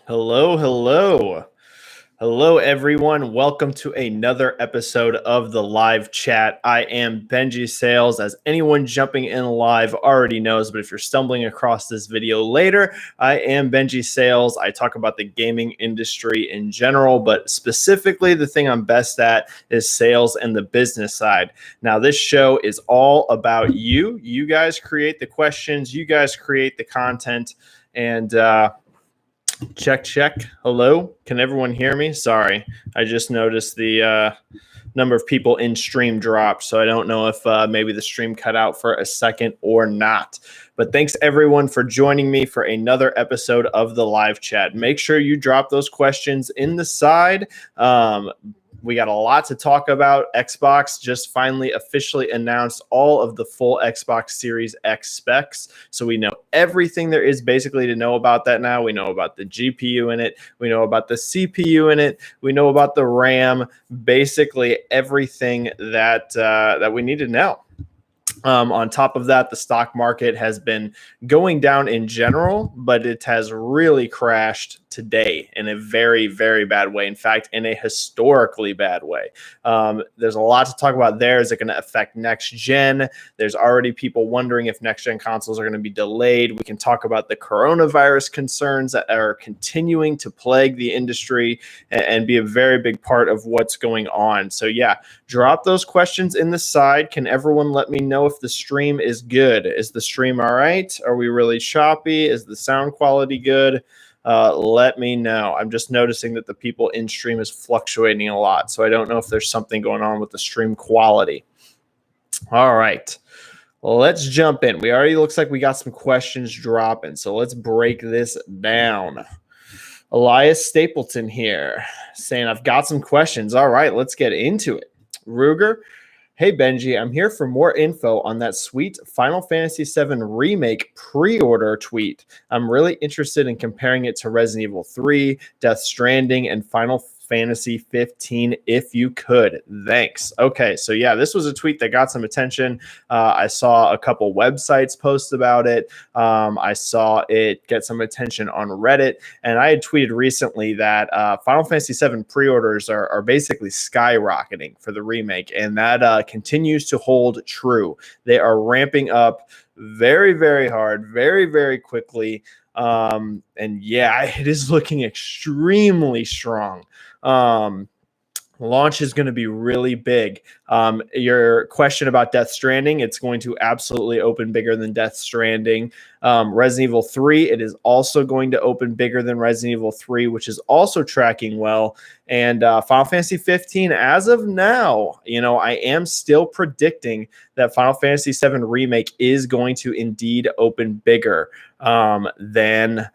Hello, hello. Hello, everyone. Welcome to another episode of the live chat. I am Benji-Sales. As anyone jumping in live already knows, but if you're stumbling across this video later, I am Benji-Sales. I talk about the gaming industry in general, but specifically the thing I'm best at is sales and the business side. Now, this show is all about you. You guys create the questions, you guys create the content, and check. Hello, can everyone hear me? Sorry, I just noticed the number of people in stream dropped, so I don't know if maybe the stream cut out for a second or not. But thanks everyone for joining me for another episode of the live chat. Make sure you drop those questions in the side. We got a lot to talk about. Xbox just finally officially announced all of the full Xbox Series X specs. So we know everything there is basically to know about that now. We know about the GPU in it. We know about the CPU in it. We know about the RAM, basically everything that we need to know. On top of that, the stock market has been going down in general, but it has really crashed today in a very, very bad way. In fact, in a historically bad way. There's a lot to talk about there. Is it going to affect next gen? There's already people wondering if next gen consoles are going to be delayed. We can talk about the coronavirus concerns that are continuing to plague the industry and be a very big part of what's going on. So yeah, drop those questions in the side. Can everyone let me know if the stream is good? Is the stream all right? Are we really choppy? Is the sound quality good? Let me know. I'm just noticing that the people in stream is fluctuating a lot, so I don't know if there's something going on with the stream quality. All right, let's jump in. We already looks like we got some questions dropping, so let's break this down. Elias Stapleton here saying, I've got some questions. All right, let's get into it. Ruger, hey Benji, I'm here for more info on that sweet Final Fantasy VII Remake pre-order tweet. I'm really interested in comparing it to Resident Evil 3, Death Stranding, and Final Fantasy 15 if you could. Thanks. Okay, so yeah, this was a tweet that got some attention. I saw a couple websites post about it. I saw it get some attention on Reddit, and I had tweeted recently that Final Fantasy VII pre-orders are basically skyrocketing for the remake, and that continues to hold true. They are ramping up very, very hard, very, very quickly. And yeah, it is looking extremely strong. Launch is going to be really big. Your question about Death Stranding, it's going to absolutely open bigger than Death Stranding. Resident Evil 3, it is also going to open bigger than Resident Evil 3, which is also tracking well. And Final Fantasy 15, as of now, I am still predicting that Final Fantasy 7 Remake is going to indeed open bigger than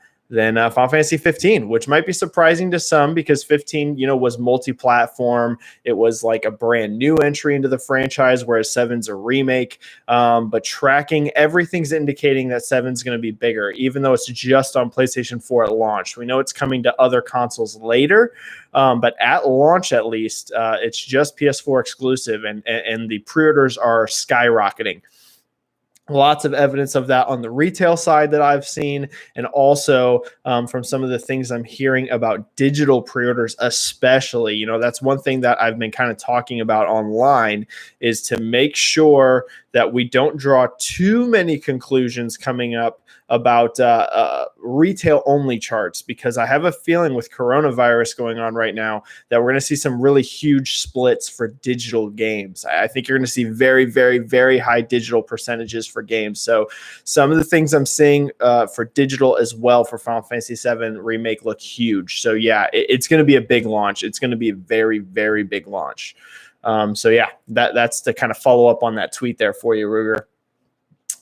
Final Fantasy 15, which might be surprising to some because 15, was multi-platform. It was like a brand new entry into the franchise, whereas 7's a remake. But tracking, everything's indicating that 7's going to be bigger, even though it's just on PlayStation 4 at launch. We know it's coming to other consoles later, but at launch, at least, it's just PS4 exclusive, and the pre-orders are skyrocketing. Lots of evidence of that on the retail side that I've seen, and also from some of the things I'm hearing about digital pre-orders, especially. That's one thing that I've been kind of talking about online, is to make sure that we don't draw too many conclusions coming up about retail only charts, because I have a feeling with coronavirus going on right now that we're going to see some really huge splits for digital games. I think you're going to see very, very, very high digital percentages for games. So some of the things I'm seeing for digital as well for Final Fantasy VII Remake look huge. So yeah, it's going to be a big launch. It's going to be a very, very big launch. So yeah, that's to kind of follow up on that tweet there for you, Ruger.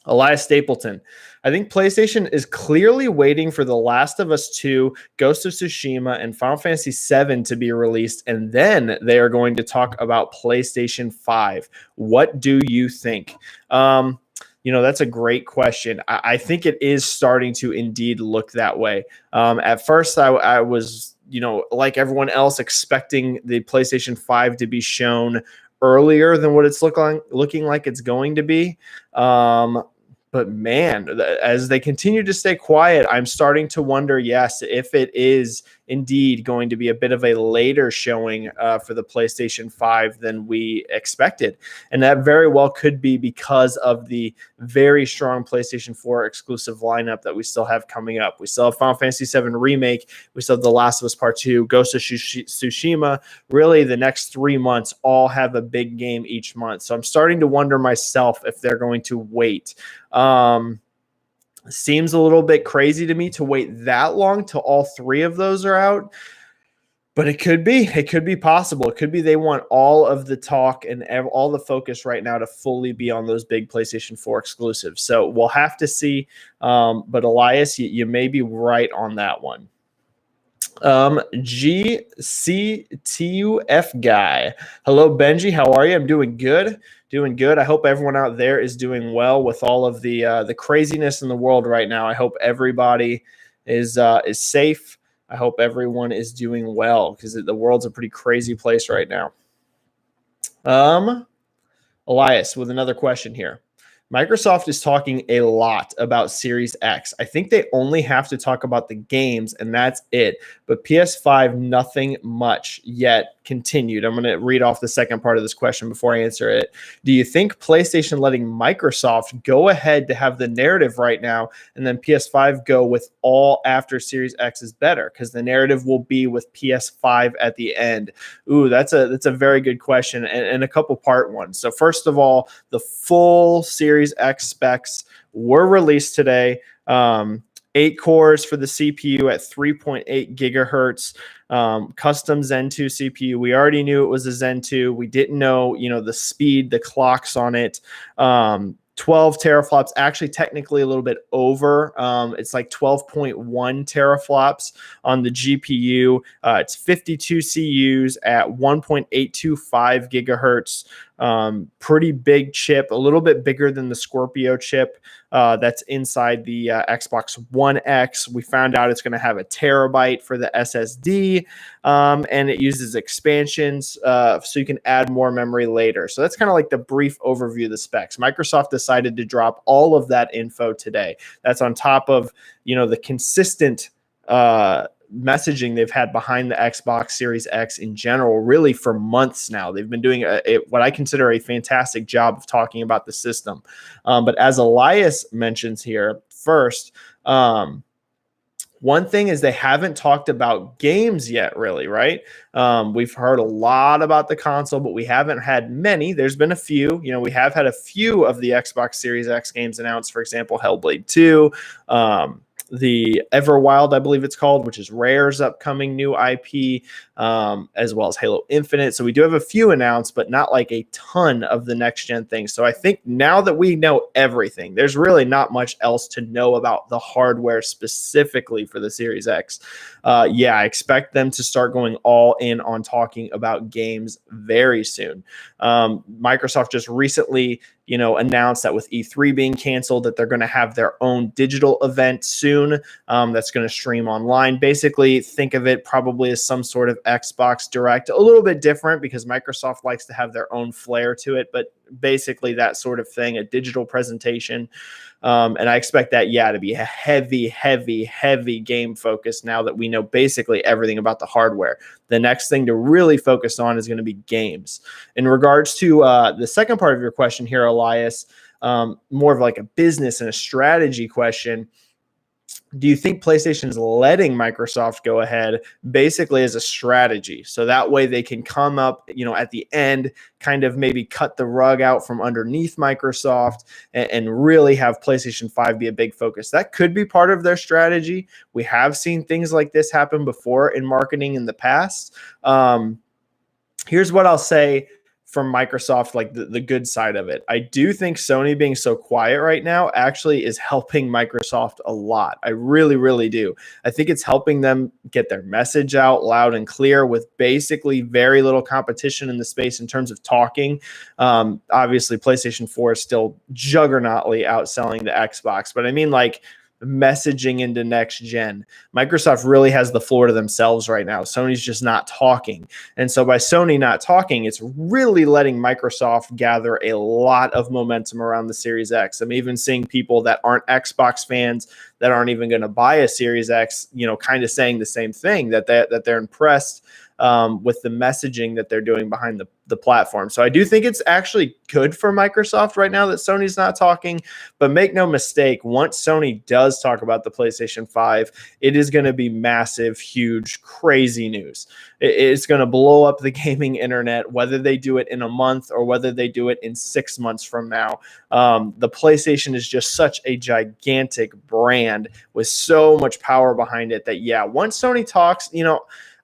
Elias Stapleton, I think PlayStation is clearly waiting for The Last of Us 2, Ghost of Tsushima, and Final Fantasy VII to be released, and then they are going to talk about PlayStation 5. What do you think? That's a great question. I think it is starting to indeed look that way. At first, I was, like everyone else, expecting the PlayStation 5 to be shown earlier than what it's looking like it's going to be. But man, as they continue to stay quiet, I'm starting to wonder, yes, if it is indeed going to be a bit of a later showing for the PlayStation 5 than we expected. And that very well could be because of the very strong PlayStation 4 exclusive lineup that we still have coming up. We still have Final Fantasy VII Remake. We still have The Last of Us Part 2, Ghost of Tsushima. Really, the next 3 months all have a big game each month. So I'm starting to wonder myself if they're going to wait. Seems a little bit crazy to me to wait that long till all 3 of those are out, but it could be possible. It could be they want all of the talk and all the focus right now to fully be on those big PlayStation 4 exclusives. So we'll have to see. But Elias, you may be right on that one. GCTUF guy. Hello, Benji. How are you? I'm doing good. Doing good. I hope everyone out there is doing well with all of the craziness in the world right now. I hope everybody is safe. I hope everyone is doing well because the world's a pretty crazy place right now. Elias with another question here. Microsoft is talking a lot about Series X. I think they only have to talk about the games, and that's it. But PS5, nothing much yet. Continued. I'm going to read off the second part of this question before I answer it. Do you think PlayStation letting Microsoft go ahead to have the narrative right now, and then PS5 go with all after Series X is better? Because the narrative will be with PS5 at the end. Ooh, that's a very good question, and a couple part ones. So first of all, the full Series X specs were released today. 8 cores for the CPU at 3.8 gigahertz, custom Zen 2 CPU. We already knew it was a Zen 2. We didn't know, the speed, the clocks on it. 12 teraflops, actually technically a little bit over. It's like 12.1 teraflops on the GPU. It's 52 CUs at 1.825 gigahertz. Pretty big chip, a little bit bigger than the Scorpio chip that's inside the Xbox One X. We found out it's going to have a terabyte for the SSD, and it uses expansions so you can add more memory later. So that's kind of like the brief overview of the specs. Microsoft decided to drop all of that info today. That's on top of, the consistent messaging they've had behind the Xbox Series X in general, really for months now. They've been doing what I consider a fantastic job of talking about the system. But as Elias mentions here, first, one thing is they haven't talked about games yet, really, right? We've heard a lot about the console, but we haven't had many. There's been a few. We have had a few of the Xbox Series X games announced. For example, Hellblade 2, the Everwild, I believe it's called, which is Rare's upcoming new IP, as well as Halo Infinite. So we do have a few announced, but not like a ton of the next-gen things. So I think now that we know everything, there's really not much else to know about the hardware specifically for the Series X. I expect them to start going all in on talking about games very soon. Microsoft just recently announced that with E3 being canceled, that they're going to have their own digital event soon that's going to stream online. Basically, think of it probably as some sort of Xbox Direct, a little bit different because Microsoft likes to have their own flair to it, but basically that sort of thing, a digital presentation. And I expect that, to be a heavy game focus now that we know basically everything about the hardware. The next thing to really focus on is going to be games. In regards to the second part of your question here, Elias, more of like a business and a strategy question. Do you think PlayStation is letting Microsoft go ahead basically as a strategy? So that way they can come up, at the end, kind of maybe cut the rug out from underneath Microsoft and really have PlayStation 5 be a big focus. That could be part of their strategy. We have seen things like this happen before in marketing in the past. Here's what I'll say from Microsoft, like the good side of it. I do think Sony being so quiet right now actually is helping Microsoft a lot. I really, really do. I think it's helping them get their message out loud and clear with basically very little competition in the space in terms of talking. Obviously, PlayStation 4 is still juggernautly outselling the Xbox, but I mean, like, messaging into next gen. Microsoft really has the floor to themselves right now. Sony's just not talking. And so by Sony not talking, it's really letting Microsoft gather a lot of momentum around the Series X. I'm even seeing people that aren't Xbox fans that aren't even going to buy a Series X, kind of saying the same thing, that they're impressed with the messaging that they're doing behind the platform. So I do think it's actually good for Microsoft right now that Sony's not talking, but make no mistake, once Sony does talk about the PlayStation 5, it is going to be massive, huge, crazy news. It's going to blow up the gaming internet, whether they do it in a month or whether they do it in 6 months from now. The PlayStation is just such a gigantic brand with so much power behind it that, yeah, once Sony talks,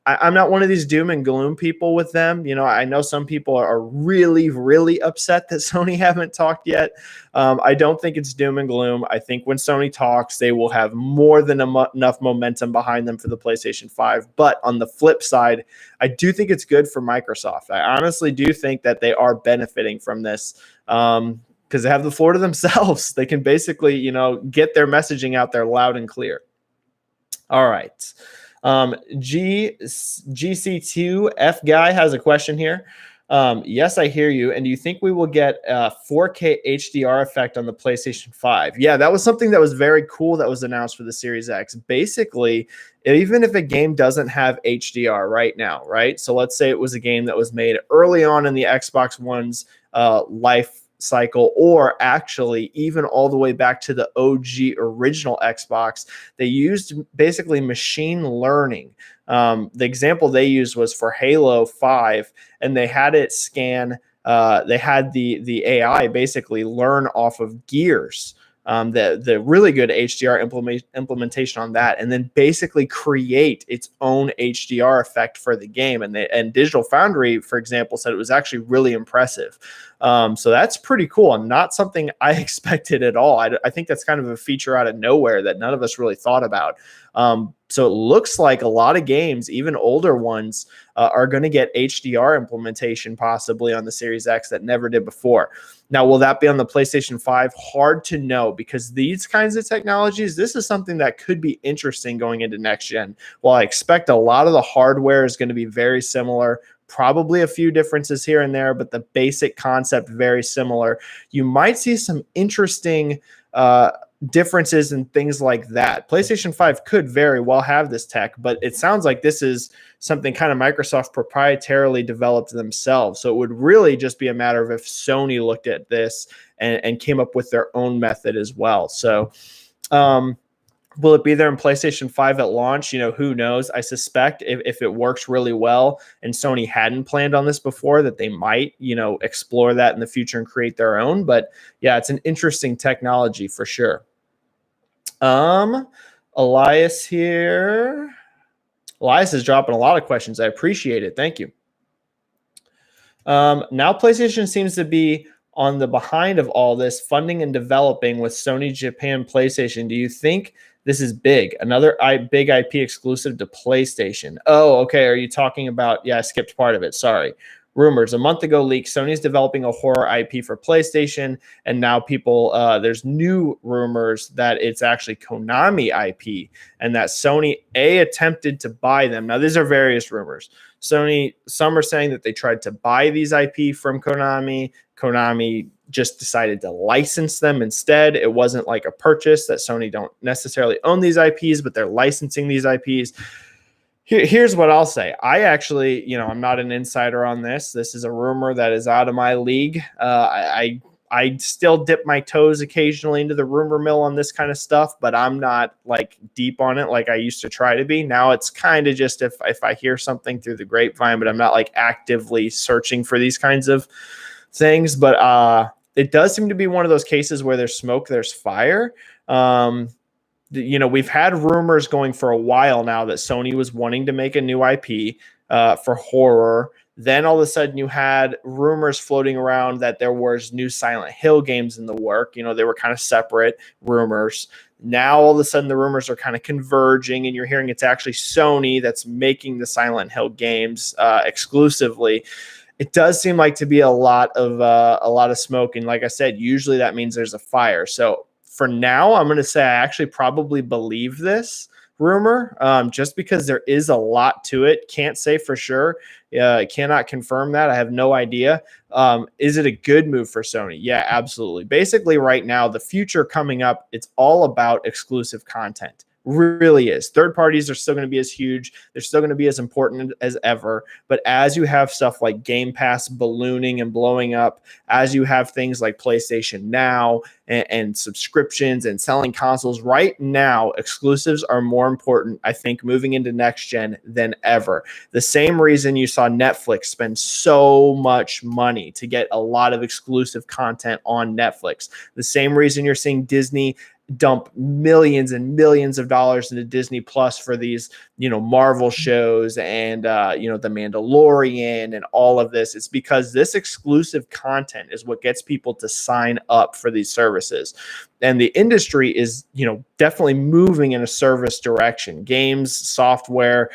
I'm not one of these doom and gloom people with them. I know some people are really, really upset that Sony haven't talked yet. I don't think it's doom and gloom. I think when Sony talks, they will have more than enough momentum behind them for the PlayStation 5. But on the flip side, I do think it's good for Microsoft. I honestly do think that they are benefiting from this because they have the floor to themselves. They can basically, get their messaging out there loud and clear. All right. GC2F guy has a question here. Yes, I hear you. And do you think we will get a 4K HDR effect on the PlayStation 5? Yeah, that was something that was very cool that was announced for the Series X. Basically, even if a game doesn't have HDR right now, right? So let's say it was a game that was made early on in the Xbox One's life cycle, or actually even all the way back to the OG original Xbox, they used basically machine learning. The example they used was for Halo 5, and they had it scan, they had the AI basically learn off of gears. The really good HDR implementation on that, and then basically create its own HDR effect for the game. And Digital Foundry, for example, said it was actually really impressive. So that's pretty cool, and not something I expected at all. I think that's kind of a feature out of nowhere that none of us really thought about. So it looks like a lot of games, even older ones, are going to get HDR implementation possibly on the Series X that never did before. Now, will that be on the PlayStation 5? Hard to know, because these kinds of technologies, this is something that could be interesting going into next gen. While I expect a lot of the hardware is going to be very similar, probably a few differences here and there, but the basic concept very similar, you might see some interesting differences and things like that. PlayStation 5 could very well have this tech, but it sounds like this is something kind of Microsoft proprietarily developed themselves. So it would really just be a matter of if Sony looked at this and came up with their own method as well. So will it be there in PlayStation 5 at launch? Who knows? I suspect if it works really well and Sony hadn't planned on this before, that they might, explore that in the future and create their own. But yeah, it's an interesting technology for sure. Elias here. Elias is dropping a lot of questions. I appreciate it. Thank you. Now PlayStation seems to be on the behind of all this funding and developing with Sony Japan PlayStation. Do you think this is big? Another big IP exclusive to PlayStation. Oh, okay. Are you talking about, I skipped part of it. Sorry. Rumors. A month ago leaked, Sony's developing a horror IP for PlayStation, and now there's new rumors that it's actually Konami IP, and that Sony attempted to buy them. Now, these are various rumors. Some are saying that they tried to buy these IP from Konami. Konami just decided to license them instead. It wasn't like a purchase, that Sony don't necessarily own these IPs, but they're licensing these IPs. Here's what I'll say. I actually, I'm not an insider on this. This is a rumor that is out of my league. I still dip my toes occasionally into the rumor mill on this kind of stuff, but I'm not like deep on it like I used to try to be. Now it's kind of just if I hear something through the grapevine, but I'm not like actively searching for these kinds of things. But it does seem to be one of those cases where there's smoke, there's fire. We've had rumors going for a while now that Sony was wanting to make a new IP for horror. Then all of a sudden you had rumors floating around that there was new Silent Hill games in the work. They were kind of separate rumors. Now all of a sudden the rumors are kind of converging, and you're hearing it's actually Sony that's making the Silent Hill games exclusively. It does seem like to be a lot of smoke. And like I said, usually that means there's a fire. So for now, I'm going to say I actually probably believe this rumor, just because there is a lot to it. Can't say for sure. Cannot confirm that. I have no idea. Is it a good move for Sony? Yeah, absolutely. Basically, right now, the future coming up, it's all about exclusive content. Really is. Third parties are still going to be as huge. They're still going to be as important as ever. But as you have stuff like Game Pass ballooning and blowing up, as you have things like PlayStation Now and subscriptions and selling consoles, right now, exclusives are more important, I think, moving into next gen than ever. The same reason you saw Netflix spend so much money to get a lot of exclusive content on Netflix. The same reason you're seeing Disney dump millions and millions of dollars into Disney Plus for these, Marvel shows and, The Mandalorian and all of this. It's because this exclusive content is what gets people to sign up for these services. And the industry is, definitely moving in a service direction. Games, software,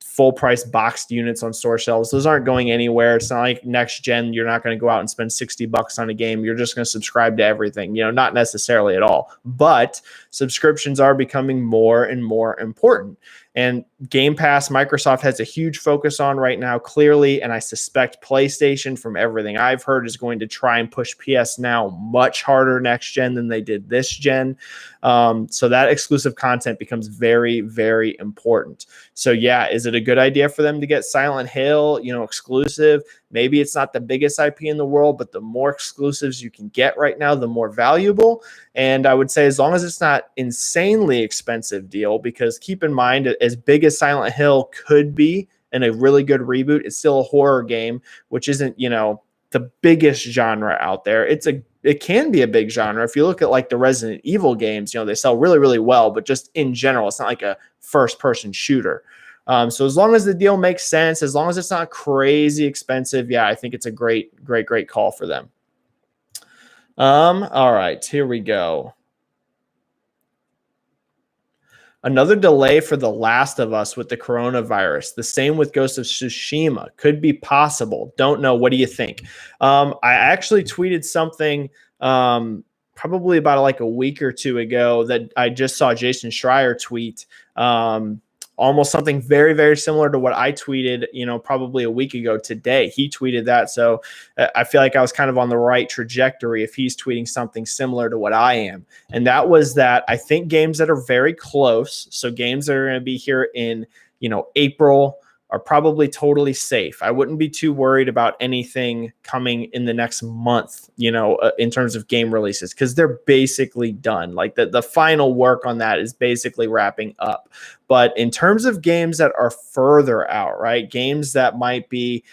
full price boxed units on store shelves. Those aren't going anywhere. It's not like next gen. You're not going to go out and spend $60 on a game. You're just going to subscribe to everything, not necessarily at all, but subscriptions are becoming more and more important. And Game Pass, Microsoft has a huge focus on right now, clearly. And I suspect PlayStation, from everything I've heard, is going to try and push PS Now much harder next gen than they did this gen. So that exclusive content becomes very, very important. So yeah, is it a good idea for them to get Silent Hill, exclusive? Maybe it's not the biggest IP in the world, but the more exclusives you can get right now, the more valuable. And I would say as long as it's not insanely expensive deal, because keep in mind, as big as Silent Hill could be and a really good reboot, it's still a horror game, which isn't, the biggest genre out there. It can be a big genre. If you look at like the Resident Evil games, they sell really, really well, but just in general, it's not like a first person shooter. So as long as the deal makes sense, as long as it's not crazy expensive, yeah, I think it's a great call for them. All right, here we go. Another delay for The Last of Us with the coronavirus. The same with Ghost of Tsushima. Could be possible. Don't know. What do you think? I actually tweeted something probably about like a week or two ago that I just saw Jason Schreier tweet. Almost something very, very similar to what I tweeted, probably a week ago today. He tweeted that. So I feel like I was kind of on the right trajectory if he's tweeting something similar to what I am. And that was that I think games that are very close, so games that are going to be here in, April, are probably totally safe. I wouldn't be too worried about anything coming in the next month, in terms of game releases, because they're basically done. Like the final work on that is basically wrapping up. But in terms of games that are further out, right? Games that might be,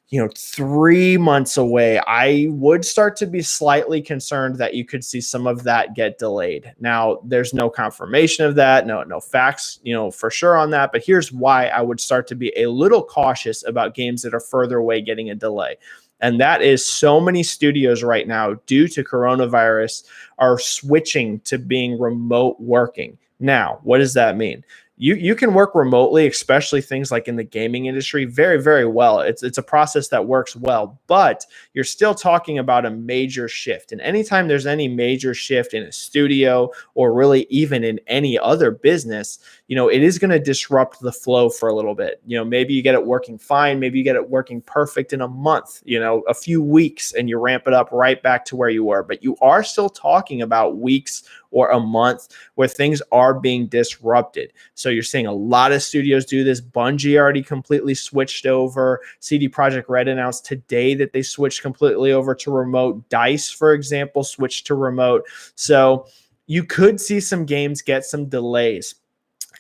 3 months away, I would start to be slightly concerned that you could see some of that get delayed. Now, there's no confirmation of that, no facts, for sure on that. But here's why I would start to be a little cautious about games that are further away getting a delay. And that is so many studios right now, due to coronavirus, are switching to being remote working. Now, what does that mean? You can work remotely, especially things like in the gaming industry, very, very well. It's a process that works well, but you're still talking about a major shift. And anytime there's any major shift in a studio or really even in any other business, it is going to disrupt the flow for a little bit. Maybe you get it working fine. Maybe you get it working perfect in a month, a few weeks, and you ramp it up right back to where you were. But you are still talking about weeks or a month where things are being disrupted. So you're seeing a lot of studios do this. Bungie already completely switched over. CD Projekt Red announced today that they switched completely over to remote. DICE, for example, switched to remote. So you could see some games get some delays.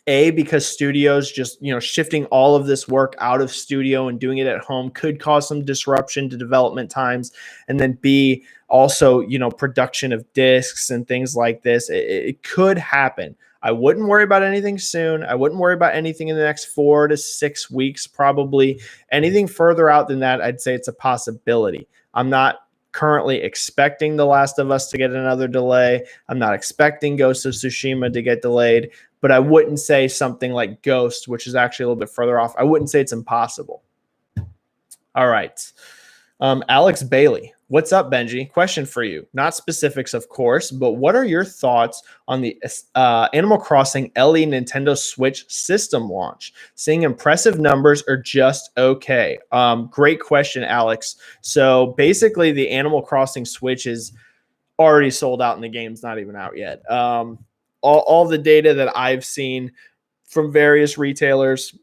Because studios just, shifting all of this work out of studio and doing it at home could cause some disruption to development times. And then B, also, production of discs and things like this. It could happen. I wouldn't worry about anything soon. I wouldn't worry about anything in the next 4 to 6 weeks, probably. Anything further out than that, I'd say it's a possibility. I'm not currently expecting The Last of Us to get another delay. I'm not expecting Ghost of Tsushima to get delayed, but I wouldn't say something like Ghost, which is actually a little bit further off. I wouldn't say it's impossible. All right. Alex Bailey. What's up, Benji? Question for you. Not specifics, of course, but what are your thoughts on the Animal Crossing LE Nintendo Switch system launch? Seeing impressive numbers or just okay? Great question, Alex. So basically, the Animal Crossing Switch is already sold out and the game's not even out yet. All the data that I've seen from various retailers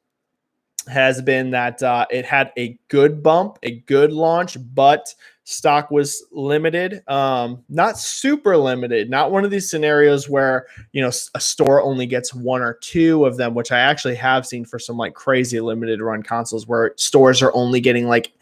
has been that it had a good bump, a good launch, but stock was limited, not super limited, not one of these scenarios where, a store only gets one or two of them, which I actually have seen for some like crazy limited run consoles where stores are only getting like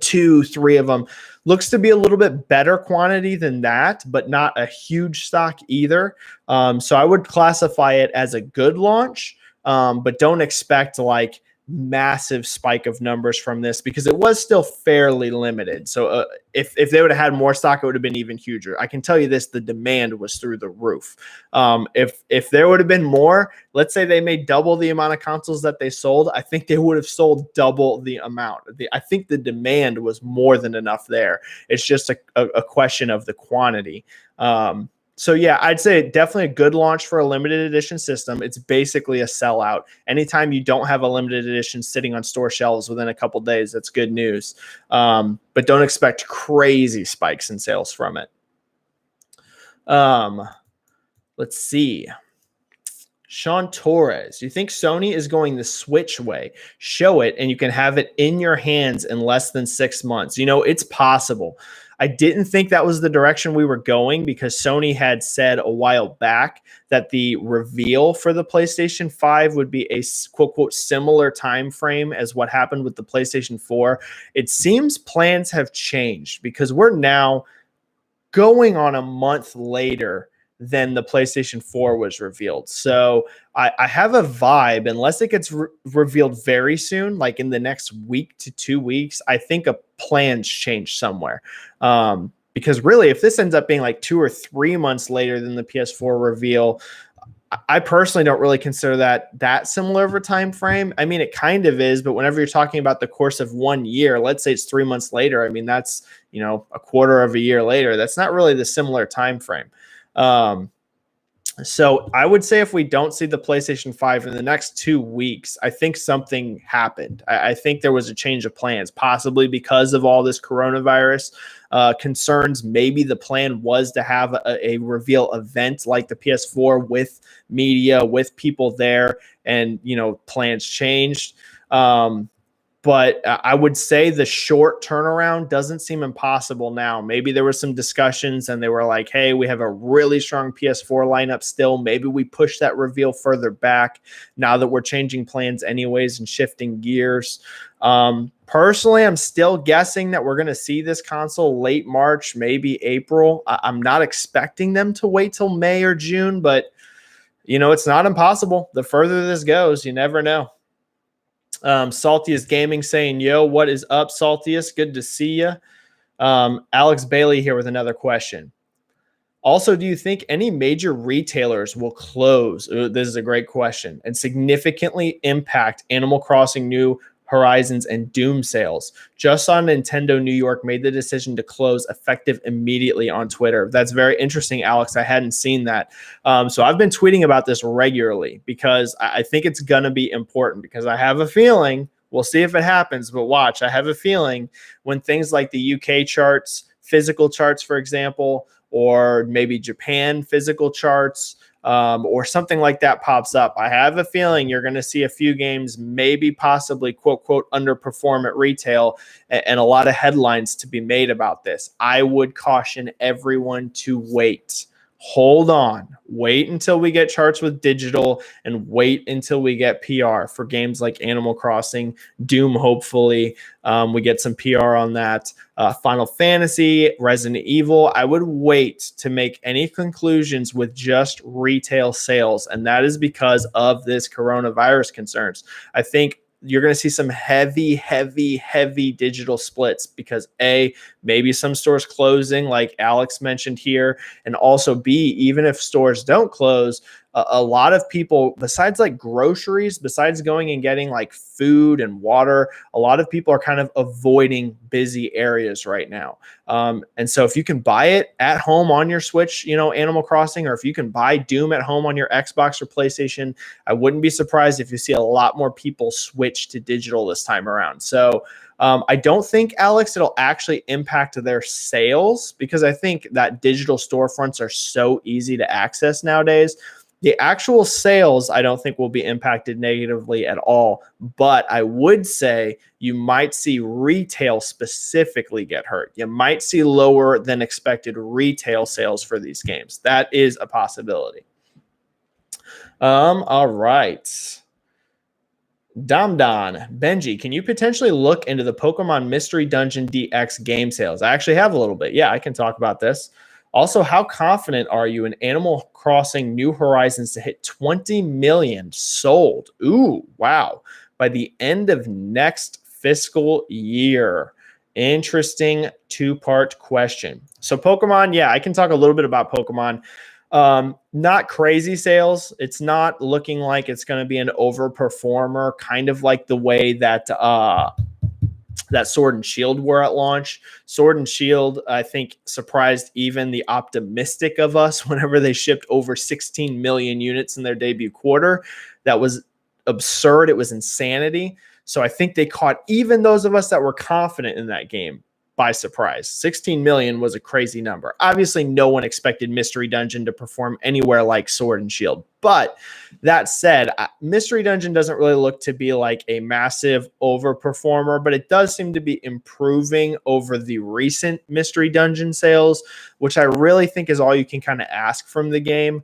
two, three of them. Looks to be a little bit better quantity than that, but not a huge stock either. So I would classify it as a good launch, but don't expect like massive spike of numbers from this because it was still fairly limited. So if they would have had more stock, it would have been even huger. I can tell you this, the demand was through the roof. If there would have been more, let's say they made double the amount of consoles that they sold, I think they would have sold double the amount. I think the demand was more than enough there. It's just a question of the quantity. So yeah, I'd say definitely a good launch for a limited edition system. It's basically a sellout. Anytime you don't have a limited edition sitting on store shelves within a couple days, that's good news. But don't expect crazy spikes in sales from it. Let's see. Sean Torres, you think Sony is going the Switch way? Show it and you can have it in your hands in less than 6 months. It's possible. I didn't think that was the direction we were going because Sony had said a while back that the reveal for the PlayStation 5 would be a quote, quote, similar time frame as what happened with the PlayStation 4. It seems plans have changed because we're now going on a month later than the PlayStation 4 was revealed. So I have a vibe, unless it gets revealed very soon, like in the next week to 2 weeks, I think a plan's changed somewhere. Because really, if this ends up being like 2 or 3 months later than the PS4 reveal, I personally don't really consider that similar of a time frame. I mean, it kind of is, but whenever you're talking about the course of 1 year, let's say it's 3 months later, I mean, that's, a quarter of a year later. That's not really the similar time frame. So I would say if we don't see the PlayStation 5 in the next 2 weeks, I think something happened. I think there was a change of plans, possibly because of all this coronavirus concerns. Maybe the plan was to have a reveal event like the PS4 with media, with people there, and, plans changed. But I would say the short turnaround doesn't seem impossible now. Maybe there were some discussions and they were like, hey, we have a really strong PS4 lineup still. Maybe we push that reveal further back now that we're changing plans anyways and shifting gears. Personally, I'm still guessing that we're going to see this console late March, maybe April. I'm not expecting them to wait till May or June, but, it's not impossible. The further this goes, you never know. Saltiest Gaming saying, yo, what is up, Saltiest? Good to see you. Alex Bailey here with another question. Also, do you think any major retailers will close? This is a great question. And significantly impact Animal Crossing New Horizons and Doom sales? Just saw Nintendo New York made the decision to close effective immediately on Twitter. That's very interesting, Alex. I hadn't seen that. So I've been tweeting about this regularly because I think it's going to be important because I have a feeling, we'll see if it happens, but watch, I have a feeling when things like the UK charts, physical charts, for example, or maybe Japan physical charts, or something like that pops up, I have a feeling you're going to see a few games maybe possibly, quote, quote, underperform at retail and a lot of headlines to be made about this. I would caution everyone to wait. Hold on. Wait until we get charts with digital and wait until we get PR for games like Animal Crossing, Doom, hopefully. We get some PR on that. Final Fantasy, Resident Evil. I would wait to make any conclusions with just retail sales, and that is because of this coronavirus concerns. I think you're going to see some heavy digital splits because A, maybe some stores closing, like Alex mentioned here. And also B, even if stores don't close, a lot of people, besides like groceries, besides going and getting like food and water, a lot of people are kind of avoiding busy areas right now. And so if you can buy it at home on your Switch, Animal Crossing, or if you can buy Doom at home on your Xbox or PlayStation, I wouldn't be surprised if you see a lot more people switch to digital this time around. So I don't think, Alex, it'll actually impact their sales, because I think that digital storefronts are so easy to access nowadays. The actual sales, I don't think will be impacted negatively at all. But I would say you might see retail specifically get hurt. You might see lower than expected retail sales for these games. That is a possibility. All right. Damdon, Benji, can you potentially look into the Pokemon Mystery Dungeon DX game sales? I actually have a little bit. Yeah, I can talk about this. Also, how confident are you in Animal Crossing New Horizons to hit 20 million sold? Ooh, wow. By the end of next fiscal year. Interesting two-part question. So Pokemon, yeah, I can talk a little bit about Pokemon. Not crazy sales. It's not looking like it's going to be an overperformer, kind of like the way that that Sword and Shield were at launch. Sword and Shield, I think, surprised even the optimistic of us whenever they shipped over 16 million units in their debut quarter. That was absurd. It was insanity. So I think they caught even those of us that were confident in that game by surprise. 16 million was a crazy number. Obviously, no one expected Mystery Dungeon to perform anywhere like Sword and Shield. But that said, Mystery Dungeon doesn't really look to be like a massive overperformer, but it does seem to be improving over the recent Mystery Dungeon sales, which I really think is all you can kind of ask from the game.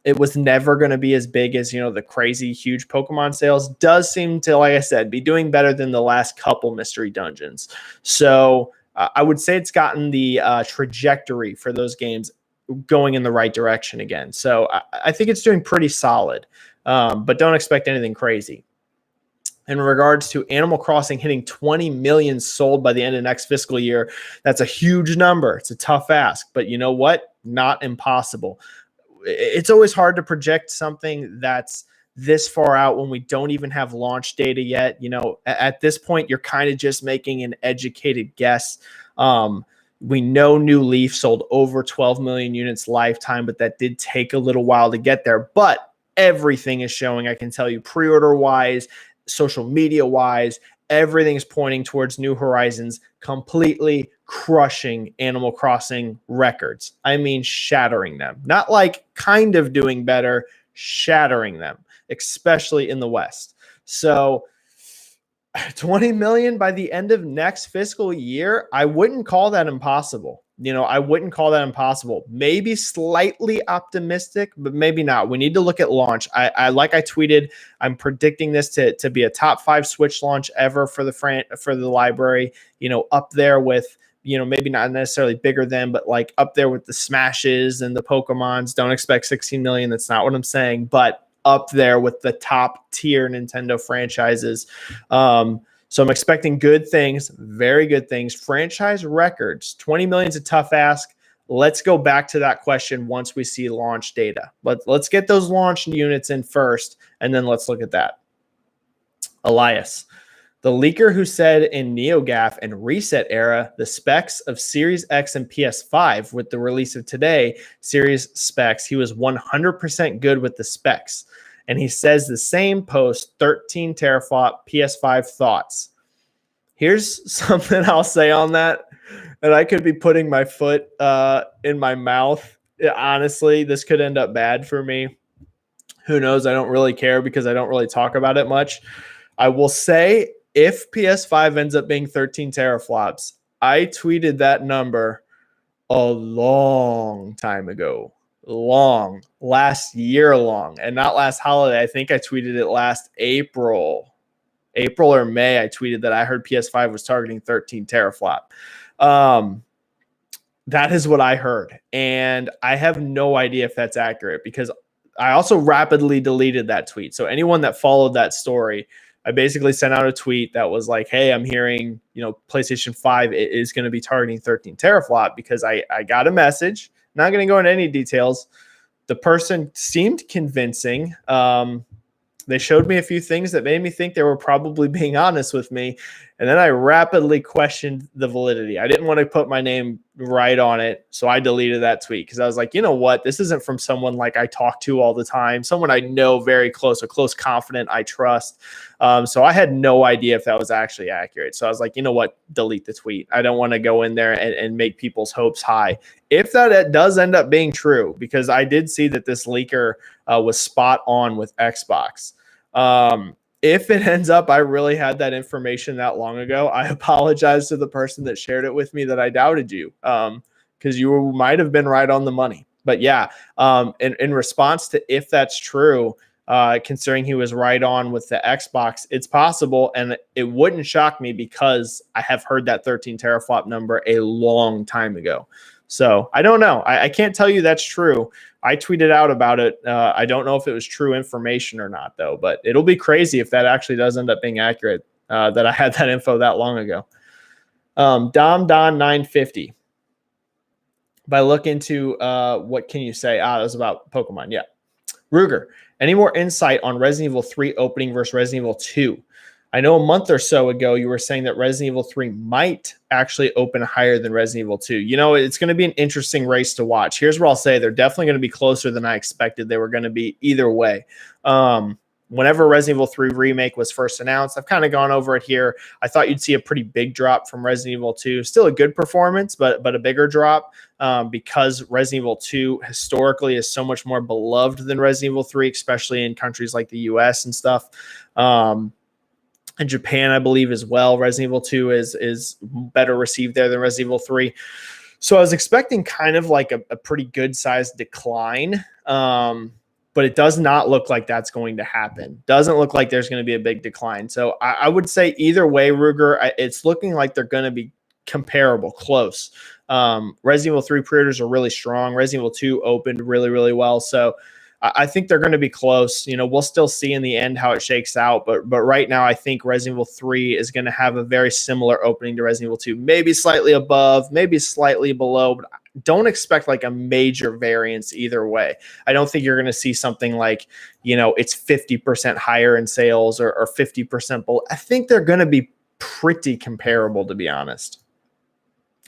It was never going to be as big as, the crazy huge Pokemon sales. Does seem to, like I said, be doing better than the last couple Mystery Dungeons. So I would say it's gotten the trajectory for those games going in the right direction again. So I think it's doing pretty solid, but don't expect anything crazy. In regards to Animal Crossing hitting 20 million sold by the end of next fiscal year, that's a huge number. It's a tough ask, but you know what? Not impossible. It's always hard to project something that's this far out when we don't even have launch data yet. At this point, you're kind of just making an educated guess. We know New Leaf sold over 12 million units lifetime, but that did take a little while to get there. But everything is showing, I can tell you, pre-order wise, social media wise, everything is pointing towards New Horizons completely crushing Animal Crossing records. I mean, shattering them. Not like kind of doing better, shattering them, especially in the West. So 20 million by the end of next fiscal year, I wouldn't call that impossible. I wouldn't call that impossible. Maybe slightly optimistic, but maybe not. We need to look at launch. I tweeted, I'm predicting this to be a top 5 Switch launch ever for the library. Up there with, maybe not necessarily bigger than, but like up there with the Smashes and the Pokemons. Don't expect 16 million. That's not what I'm saying, but up there with the top tier Nintendo franchises. So I'm expecting good things, very good things. Franchise records, 20 million is a tough ask. Let's go back to that question once we see launch data. Let's get those launch units in first, and then let's look at that. Elias, the leaker who said in NeoGAF and Reset era, the specs of Series X and PS5 with the release of today, Series specs, he was 100% good with the specs. And he says the same post, 13 teraflop PS5 thoughts. Here's something I'll say on that, and I could be putting my foot in my mouth. Honestly, this could end up bad for me. Who knows? I don't really care because I don't really talk about it much. I will say if PS5 ends up being 13 teraflops, I tweeted that number a long time ago. Last year long, and not last holiday. I think I tweeted it last April or May. I tweeted that I heard PS5 was targeting 13 teraflop. That is what I heard, and I have no idea if that's accurate because I also rapidly deleted that tweet. So anyone that followed that story, I basically sent out a tweet that was like, hey, I'm hearing, PlayStation 5 is going to be targeting 13 teraflop because I got a message. Not going to go into any details. The person seemed convincing. They showed me a few things that made me think they were probably being honest with me. And then I rapidly questioned the validity. I didn't want to put my name right on it. So I deleted that tweet because I was like, you know what? This isn't from someone like I talk to all the time, someone I know very close, a close confidant I trust. So I had no idea if that was actually accurate. So I was like, you know what? Delete the tweet. I don't want to go in there and make people's hopes high. If that does end up being true, because I did see that this leaker was spot on with Xbox. If it ends up I really had that information that long ago, I apologize to the person that shared it with me that I doubted you, because you might have been right on the money. But yeah, in response to if that's true, considering he was right on with the Xbox, it's possible, and it wouldn't shock me because I have heard that 13 teraflop number a long time ago. So I don't know. I can't tell you that's true. I tweeted out about it. I don't know if it was true information or not, though, but it'll be crazy if that actually does end up being accurate, that I had that info that long ago. Dom Don 950. By look into what can you say? It was about Pokemon. Yeah. Ruger, any more insight on Resident Evil 3 opening versus Resident Evil 2? I know a month or so ago you were saying that Resident Evil 3 might actually open higher than Resident Evil 2. It's going to be an interesting race to watch. Here's what I'll say. They're definitely going to be closer than I expected they were going to be either way. Whenever Resident Evil 3 Remake was first announced, I've kind of gone over it here. I thought you'd see a pretty big drop from Resident Evil 2. Still a good performance, but a bigger drop because Resident Evil 2 historically is so much more beloved than Resident Evil 3, especially in countries like the US and stuff. In Japan, I believe as well, Resident Evil 2 is better received there than Resident Evil 3. So I was expecting kind of like a pretty good sized decline, but it does not look like that's going to happen. Doesn't look like there's going to be a big decline. So I would say either way, Ruger, it's looking like they're going to be comparable, close. Resident Evil 3 pre-orders are really strong. Resident Evil 2 opened really, really well. So I think they're going to be close. We'll still see in the end how it shakes out. But right now, I think Resident Evil 3 is going to have a very similar opening to Resident Evil 2. Maybe slightly above, maybe slightly below. But don't expect like a major variance either way. I don't think you're going to see something like, it's 50% higher in sales or 50% below. I think they're going to be pretty comparable, to be honest.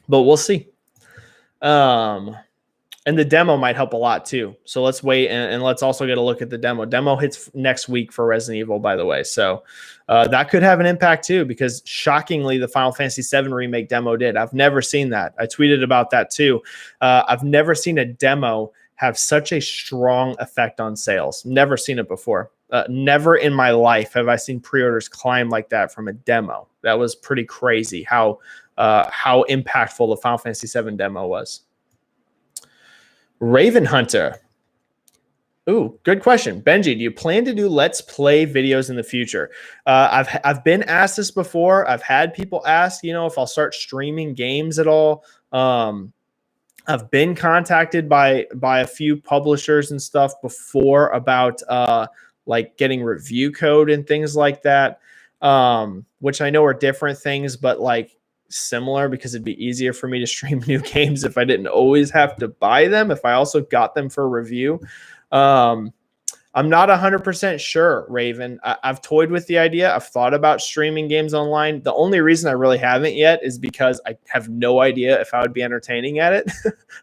But we'll see. And the demo might help a lot too. So let's wait and let's also get a look at the demo. Demo hits next week for Resident Evil, by the way. So that could have an impact too, because shockingly, the Final Fantasy VII Remake demo did. I've never seen that. I tweeted about that too. I've never seen a demo have such a strong effect on sales. Never seen it before. Never in my life have I seen pre-orders climb like that from a demo. That was pretty crazy how impactful the Final Fantasy VII demo was. Raven Hunter. Ooh, good question. Benji, do you plan to do Let's Play videos in the future? I've been asked this before. I've had people ask, if I'll start streaming games at all. I've been contacted by a few publishers and stuff before about like getting review code and things like that, which I know are different things, but like similar because it'd be easier for me to stream new games if I didn't always have to buy them, if I also got them for review. I'm not 100% sure, Raven. I've toyed with the idea. I've thought about streaming games online. The only reason I really haven't yet is because I have no idea if I would be entertaining at it.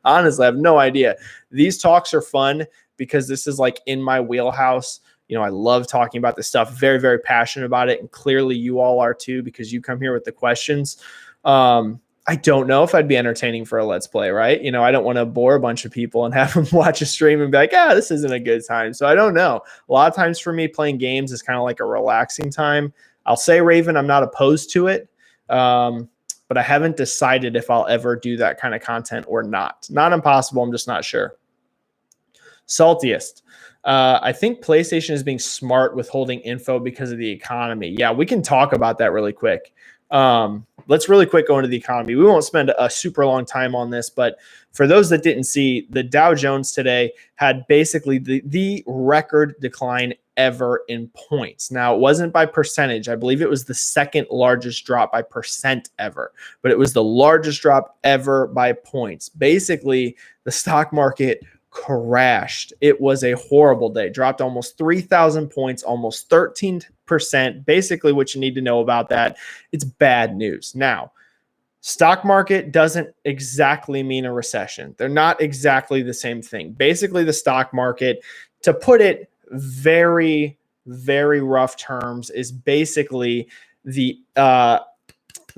Honestly, I have no idea. These talks are fun because this is like in my wheelhouse. I love talking about this stuff, very, very passionate about it. And clearly you all are too, because you come here with the questions. I don't know if I'd be entertaining for a Let's Play, right? I don't want to bore a bunch of people and have them watch a stream and be like, this isn't a good time. So I don't know. A lot of times for me, playing games is kind of like a relaxing time. I'll say, Raven, I'm not opposed to it. But I haven't decided if I'll ever do that kind of content or not. Not impossible. I'm just not sure. Saltiest. I think PlayStation is being smart with holding info because of the economy. Yeah, we can talk about that really quick. Let's really quick go into the economy. We won't spend a super long time on this, but for those that didn't see, the Dow Jones today had basically the record decline ever in points. Now, it wasn't by percentage. I believe it was the second largest drop by percent ever, but it was the largest drop ever by points. Basically, the stock market crashed. It was a horrible day. Dropped almost 3,000 points, almost 13%. Basically, what you need to know about that, it's bad news. Now, stock market doesn't exactly mean a recession. They're not exactly the same thing. Basically, the stock market, to put it very, very rough terms, is basically the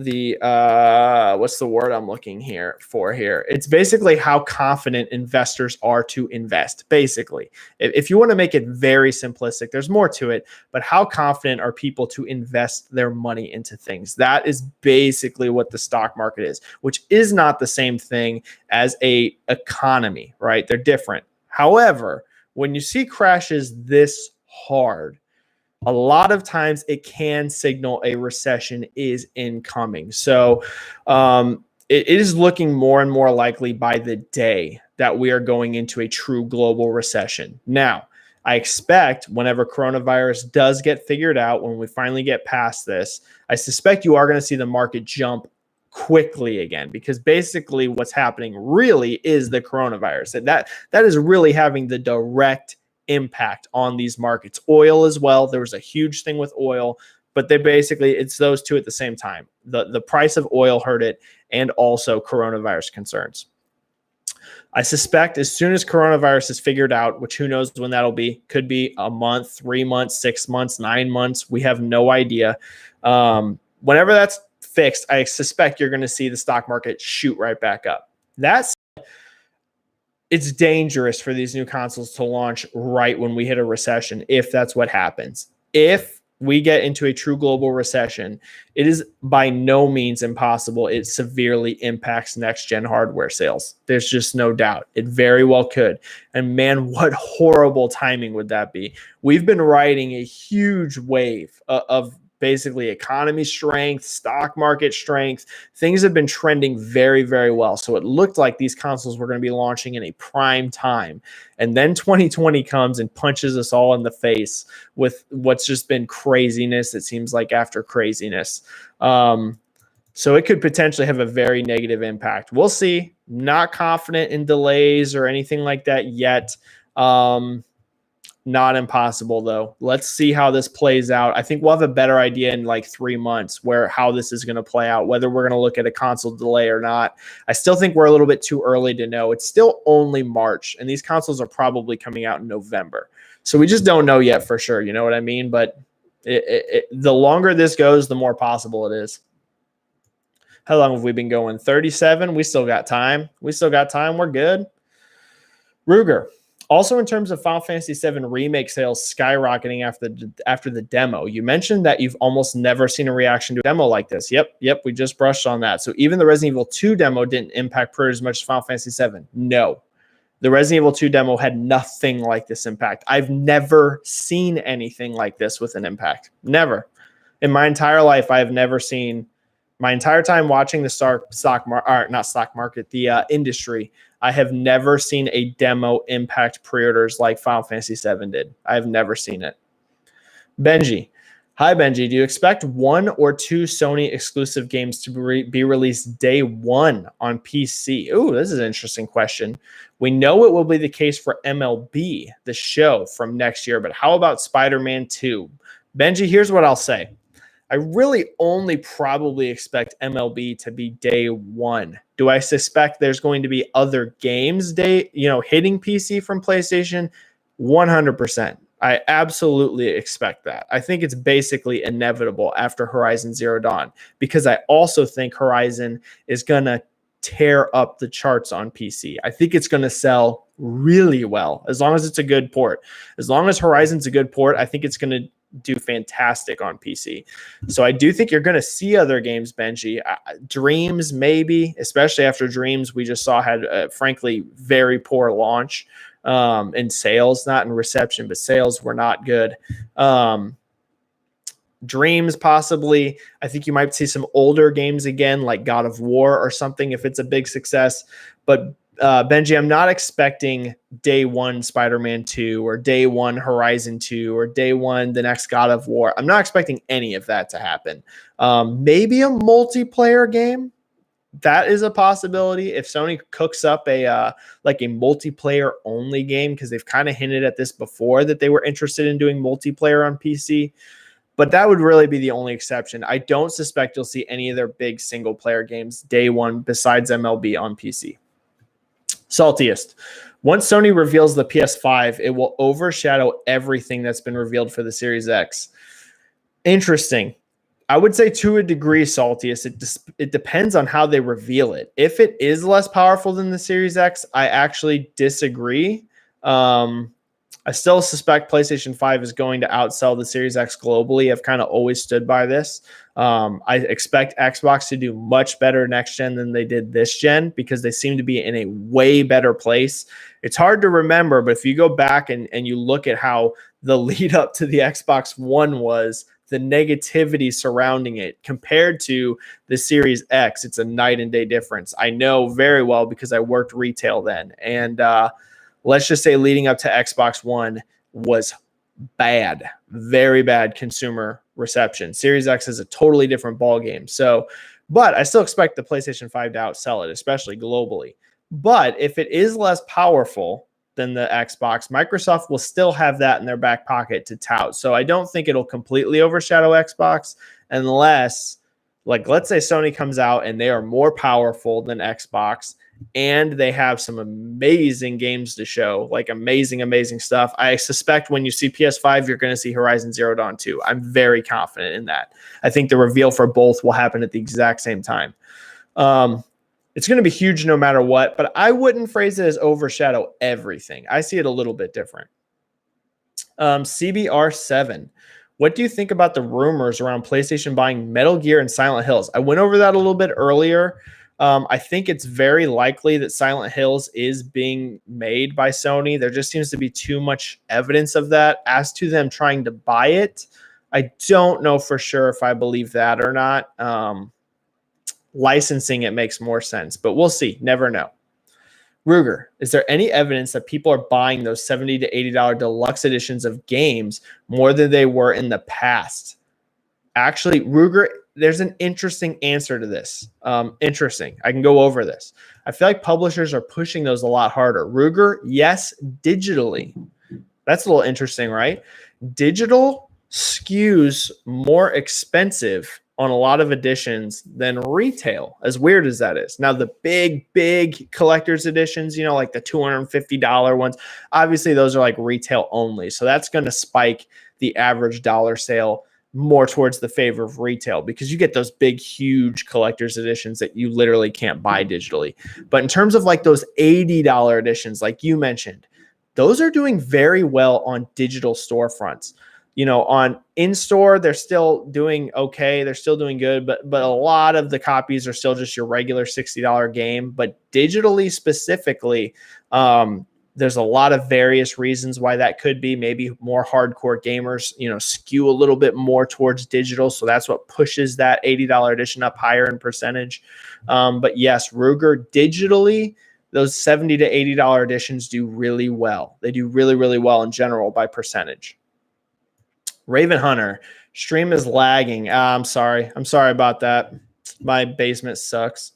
what's the word I'm looking for here? It's basically how confident investors are to invest. Basically, if you want to make it very simplistic, there's more to it, but how confident are people to invest their money into things? That is basically what the stock market is, which is not the same thing as a economy, right? They're different. However, when you see crashes this hard, a lot of times it can signal a recession is incoming. So it is looking more and more likely by the day that we are going into a true global recession. Now, I expect whenever coronavirus does get figured out, when we finally get past this, I suspect you are going to see the market jump quickly again, because basically what's happening really is the coronavirus. That is really having the direct impact on these markets. Oil as well. There was a huge thing with oil, but it's those two at the same time. The price of oil hurt it, and also coronavirus concerns. I suspect as soon as coronavirus is figured out, which who knows when that'll be, could be a month, 3 months, 6 months, 9 months. We have no idea. Whenever that's fixed, I suspect you're going to see the stock market shoot right back up. It's dangerous for these new consoles to launch right when we hit a recession, if that's what happens. If we get into a true global recession, it is by no means impossible. It severely impacts next-gen hardware sales. There's just no doubt. It very well could. And man, what horrible timing would that be? We've been riding a huge wave of basically economy strength, stock market strength. Things have been trending very, very well. So it looked like these consoles were going to be launching in a prime time. And then 2020 comes and punches us all in the face with what's just been craziness, it seems like, after craziness. So it could potentially have a very negative impact. We'll see. Not confident in delays or anything like that yet. Not impossible, though. Let's see how this plays out. I think we'll have a better idea in like 3 months how this is going to play out, whether we're going to look at a console delay or not. I still think we're a little bit too early to know. It's still only March, and these consoles are probably coming out in November. So we just don't know yet for sure. You know what I mean? But the longer this goes, the more possible it is. How long have we been going? 37? We still got time. We're good. Ruger. Also, in terms of Final Fantasy VII Remake sales skyrocketing after the demo, you mentioned that you've almost never seen a reaction to a demo like this. Yep, we just brushed on that. So even the Resident Evil 2 demo didn't impact pre as much as Final Fantasy VII. No, the Resident Evil 2 demo had nothing like this impact. I've never seen anything like this with an impact. Never. In my entire life, I have never seen, my entire time watching the industry, I have never seen a demo impact pre-orders like Final Fantasy VII did. I have never seen it. Benji. Hi, Benji. Do you expect 1 or 2 Sony exclusive games to be released day 1 on PC? Ooh, this is an interesting question. We know it will be the case for MLB, the show, from next year, but how about Spider-Man 2? Benji, here's what I'll say. I really only probably expect MLB to be day 1. Do I suspect there's going to be other games hitting PC from PlayStation? 100%. I absolutely expect that. I think it's basically inevitable after Horizon Zero Dawn, because I also think Horizon is going to tear up the charts on PC. I think it's going to sell really well as long as it's a good port. As long as Horizon's a good port, I think it's going to do fantastic on PC. So I do think you're going to see other games, Benji. Dreams, maybe, especially after Dreams we just saw had, frankly, very poor launch in sales, not in reception, but sales were not good. Dreams, possibly. I think you might see some older games again, like God of War or something, if it's a big success. But Benji, I'm not expecting day one Spider-Man 2 or day one Horizon 2 or day one the next God of War. I'm not expecting any of that to happen. Maybe a multiplayer game. That is a possibility if Sony cooks up a multiplayer only game, because they've kind of hinted at this before that they were interested in doing multiplayer on PC. But that would really be the only exception. I don't suspect you'll see any of their big single player games day one besides MLB on PC. Saltiest. Once Sony reveals the PS5, it will overshadow everything that's been revealed for the Series X. Interesting. I would say to a degree, Saltiest. It depends on how they reveal it. If it is less powerful than the Series X, I actually disagree. I still suspect PlayStation 5 is going to outsell the Series X globally. I've kind of always stood by this. I expect Xbox to do much better next gen than they did this gen, because they seem to be in a way better place. It's hard to remember, but if you go back and you look at how the lead up to the Xbox One was, the negativity surrounding it compared to the Series X, it's a night and day difference. I know very well because I worked retail then. And let's just say leading up to Xbox One was bad, very bad consumer reception. Series X is a totally different ballgame. So, but I still expect the PlayStation 5 to outsell it, especially globally. But if it is less powerful than the Xbox, Microsoft will still have that in their back pocket to tout. So I don't think it'll completely overshadow Xbox unless, like, let's say Sony comes out and they are more powerful than Xbox and they have some amazing games to show, like amazing stuff. I suspect when you see PS5, you're going to see Horizon Zero Dawn 2. I'm very confident in that. I think the reveal for both will happen at the exact same time. It's going to be huge no matter what, but I wouldn't phrase it as overshadow everything. I see it a little bit different. CBR7. What do you think about the rumors around PlayStation buying Metal Gear and Silent Hills? I went over that a little bit earlier. I think it's very likely that Silent Hills is being made by Sony. There just seems to be too much evidence of that. As to them trying to buy it, I don't know for sure if I believe that or not. Licensing it makes more sense, but we'll see. Never know. Ruger, is there any evidence that people are buying those $70 to $80 deluxe editions of games more than they were in the past? Actually, Ruger, there's an interesting answer to this. Interesting. I can go over this. I feel like publishers are pushing those a lot harder. Ruger, yes, digitally. That's a little interesting, right? Digital skews more expensive on a lot of editions than retail, as weird as that is. Now, the big collector's editions, you know, like the $250 ones, obviously those are like retail only. So that's going to spike the average dollar sale more towards the favor of retail, because you get those big, huge collector's editions that you literally can't buy digitally. But in terms of like those $80 editions, like you mentioned, those are doing very well on digital storefronts. You know, on in-store, they're still doing okay. They're still doing good, but a lot of the copies are still just your regular $60 game. But digitally specifically, there's a lot of various reasons why that could be. Maybe more hardcore gamers, you know, skew a little bit more towards digital. So that's what pushes that $80 edition up higher in percentage. But yes, Ruger digitally, those $70 to $80 editions do really well. They do really well in general by percentage. Raven Hunter, stream is lagging. I'm sorry. I'm sorry about that. My basement sucks.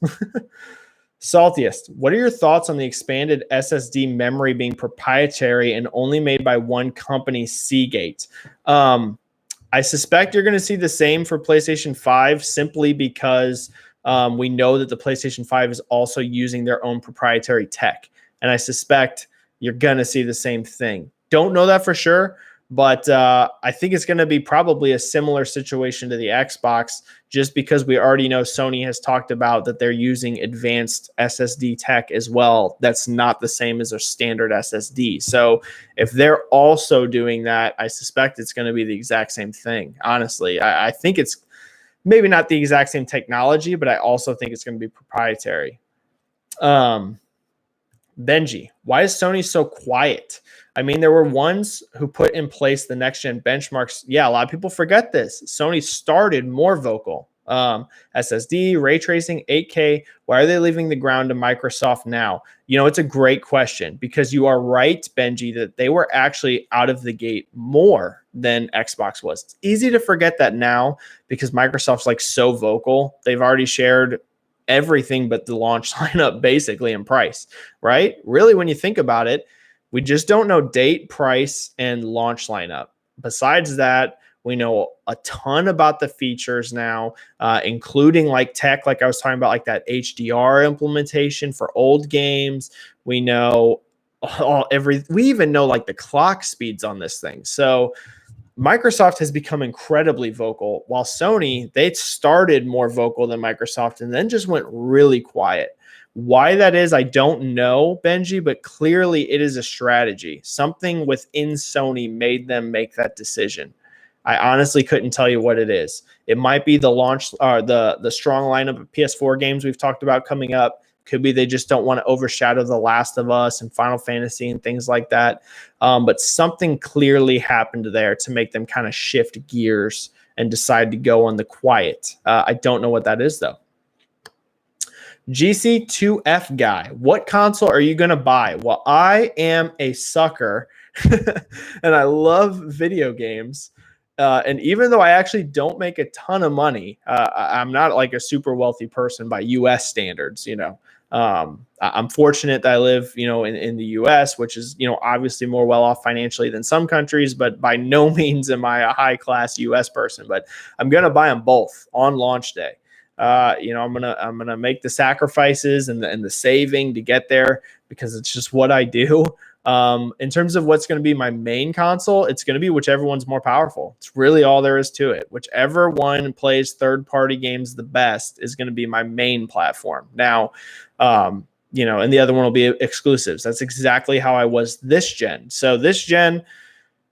Saltiest, what are your thoughts on the expanded SSD memory being proprietary and only made by one company, Seagate? I suspect you're going to see the same for PlayStation 5 simply because we know that the PlayStation 5 is also using their own proprietary tech. And I suspect you're going to see the same thing. Don't know that for sure. But I think it's going to be probably a similar situation to the Xbox, just because we already know Sony has talked about that they're using advanced SSD tech as well. That's not the same as a standard SSD. So if they're also doing that, I suspect it's going to be the exact same thing. Honestly, I think it's maybe not the exact same technology, but I also think it's going to be proprietary. Benji, why is Sony so quiet? I mean, there were ones who put in place the next-gen benchmarks. Yeah, a lot of people forget this. Sony started more vocal SSD, ray tracing, 8K. Why are they leaving the ground to Microsoft now? It's a great question, because you are right, Benji, that they were actually out of the gate more than Xbox was. It's easy to forget that now because Microsoft's like so vocal. They've already shared everything but the launch lineup basically in price, right? Really, when you think about it, we just don't know date, price, and launch lineup. Besides that, we know a ton about the features now, including like tech, like I was talking about, like that HDR implementation for old games. We know we even know like the clock speeds on this thing. So Microsoft has become incredibly vocal, while Sony, they started more vocal than Microsoft and then just went really quiet. Why that is, I don't know, Benji, but clearly it is a strategy. Something within Sony made them make that decision. I honestly couldn't tell you what it is. It might be the launch or the strong lineup of PS4 games we've talked about coming up. Could be they just don't want to overshadow The Last of Us and Final Fantasy and things like that. But something clearly happened there to make them kind of shift gears and decide to go on the quiet. I don't know what that is, though. GC2F guy, what console are you going to buy? Well, I am a sucker and I love video games. And even though I actually don't make a ton of money, I'm not like a super wealthy person by US standards, I'm fortunate that I live, in the US, which is, obviously more well off financially than some countries, but by no means am I a high class US person, but I'm going to buy them both on launch day. I'm gonna make the sacrifices and the saving to get there because it's just what I do. In terms of what's going to be my main console, it's going to be whichever one's more powerful. It's really all there is to it. Whichever one plays third-party games the best is going to be my main platform. Now, and the other one will be exclusives. That's exactly how I was this gen. So this gen,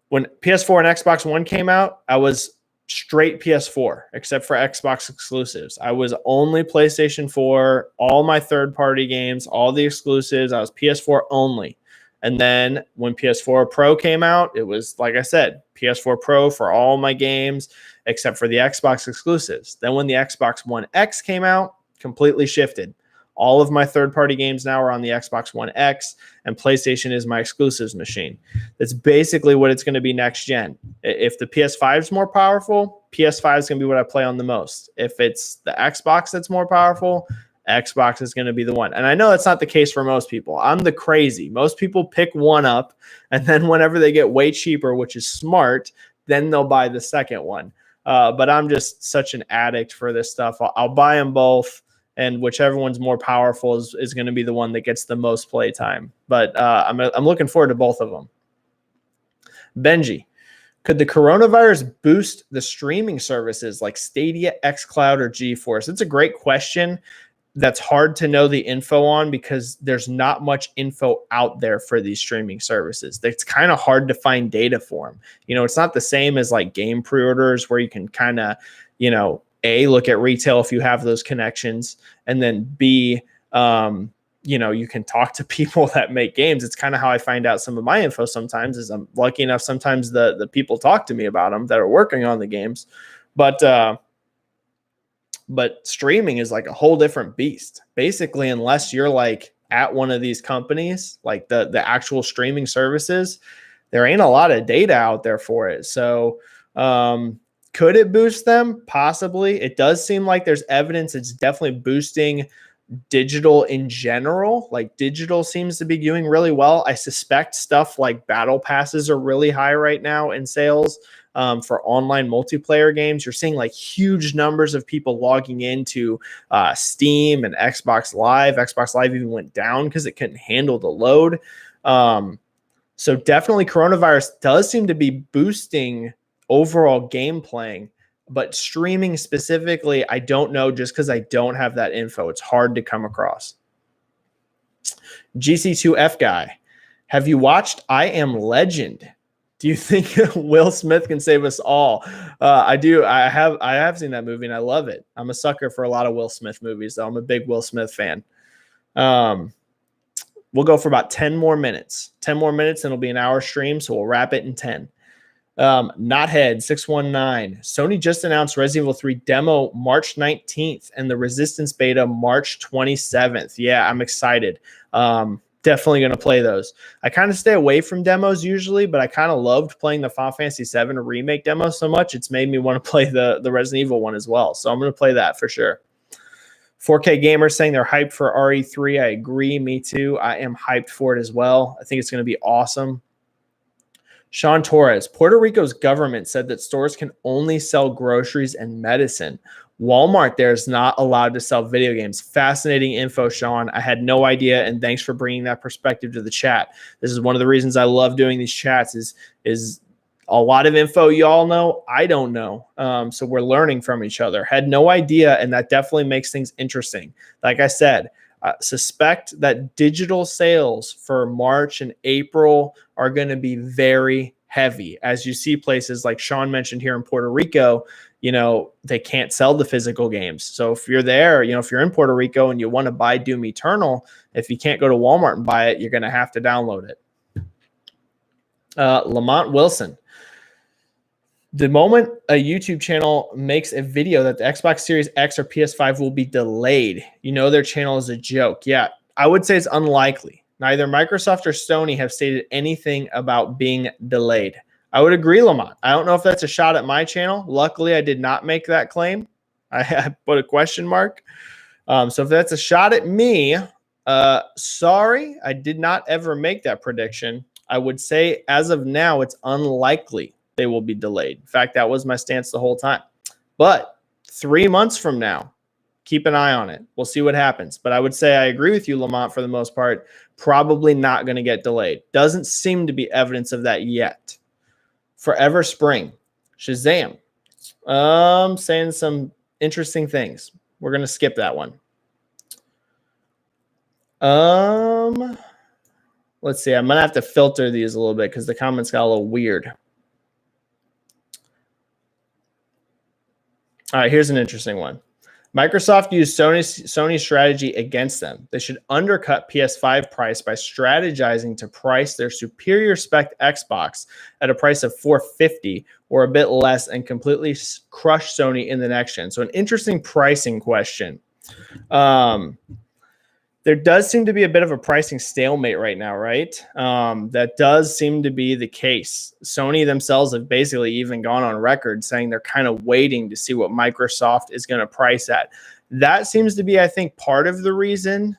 when PS4 and Xbox One came out, I was straight PS4, except for Xbox exclusives. I was only PlayStation 4, all my third-party games, all the exclusives. I was PS4 only. And then when PS4 Pro came out, it was, like I said, PS4 Pro for all my games, except for the Xbox exclusives. Then when the Xbox One X came out, completely shifted. All of my third-party games now are on the Xbox One X, and PlayStation is my exclusives machine. That's basically what it's going to be next gen. If the PS5 is more powerful, PS5 is going to be what I play on the most. If it's the Xbox that's more powerful, Xbox is going to be the one. And I know that's not the case for most people. I'm the crazy. Most people pick one up, and then whenever they get way cheaper, which is smart, then they'll buy the second one. But I'm just such an addict for this stuff. I'll buy them both. And whichever one's more powerful is going to be the one that gets the most play time. But I'm looking forward to both of them. Benji, could the coronavirus boost the streaming services like Stadia, xCloud, or GeForce? It's a great question that's hard to know the info on because there's not much info out there for these streaming services. It's kind of hard to find data for them. It's not the same as like game pre-orders where you can kind of, A, look at retail if you have those connections, and then B, you can talk to people that make games. It's kind of how I find out some of my info sometimes is I'm lucky enough sometimes the people talk to me about them that are working on the games. But streaming is like a whole different beast. Basically, unless you're like at one of these companies, like the actual streaming services, there ain't a lot of data out there for it. So could it boost them? Possibly. It does seem like there's evidence it's definitely boosting digital in general. Like digital seems to be doing really well. I suspect stuff like battle passes are really high right now in sales for online multiplayer games. You're seeing like huge numbers of people logging into Steam and Xbox Live. Xbox Live even went down because it couldn't handle the load. So definitely coronavirus does seem to be boosting overall game playing, but streaming specifically, I don't know just because I don't have that info. It's hard to come across. GC2F guy, have you watched I Am Legend? Do you think Will Smith can save us all? I do. I have seen that movie and I love it. I'm a sucker for a lot of Will Smith movies, though. I'm a big Will Smith fan. We'll go for about 10 more minutes. 10 more minutes and it'll be an hour stream, so we'll wrap it in 10. Knothead619. Sony just announced Resident Evil 3 demo March 19th and the Resistance beta March 27th. Yeah, I'm excited. Definitely going to play those. I kind of stay away from demos usually, but I kind of loved playing the Final Fantasy VII remake demo so much. It's made me want to play the Resident Evil one as well. So I'm going to play that for sure. 4K Gamers saying they're hyped for RE3. I agree. Me too. I am hyped for it as well. I think it's going to be awesome. Sean Torres, Puerto Rico's government said that stores can only sell groceries and medicine. Walmart there is not allowed to sell video games. Fascinating info, Sean. I had no idea, and thanks for bringing that perspective to the chat. This is one of the reasons I love doing these chats is a lot of info y'all know, I don't know. So we're learning from each other. Had no idea, and that definitely makes things interesting. Like I said, suspect that digital sales for March and April are going to be very heavy. As you see places like Sean mentioned here in Puerto Rico, they can't sell the physical games. So if you're there, if you're in Puerto Rico and you want to buy Doom Eternal, if you can't go to Walmart and buy it, you're going to have to download it. Lamont Wilson. The moment a YouTube channel makes a video that the Xbox Series X or PS5 will be delayed, their channel is a joke. Yeah, I would say it's unlikely. Neither Microsoft or Sony have stated anything about being delayed. I would agree, Lamont. I don't know if that's a shot at my channel. Luckily, I did not make that claim. I put a question mark. So if that's a shot at me, sorry, I did not ever make that prediction. I would say as of now, it's unlikely they will be delayed. In fact, that was my stance the whole time. But 3 months from now, keep an eye on it. We'll see what happens. But I would say I agree with you, Lamont, for the most part. Probably not going to get delayed. Doesn't seem to be evidence of that yet. Forever Spring. Shazam. Saying some interesting things. We're going to skip that one. Let's see. I'm going to have to filter these a little bit because the comments got a little weird. All right, here's an interesting one. Microsoft used Sony's strategy against them. They should undercut PS5 price by strategizing to price their superior spec Xbox at a price of $450 or a bit less and completely crush Sony in the next gen. So an interesting pricing question. There does seem to be a bit of a pricing stalemate right now, right? That does seem to be the case. Sony themselves have basically even gone on record saying they're kind of waiting to see what Microsoft is going to price at. That seems to be, I think, part of the reason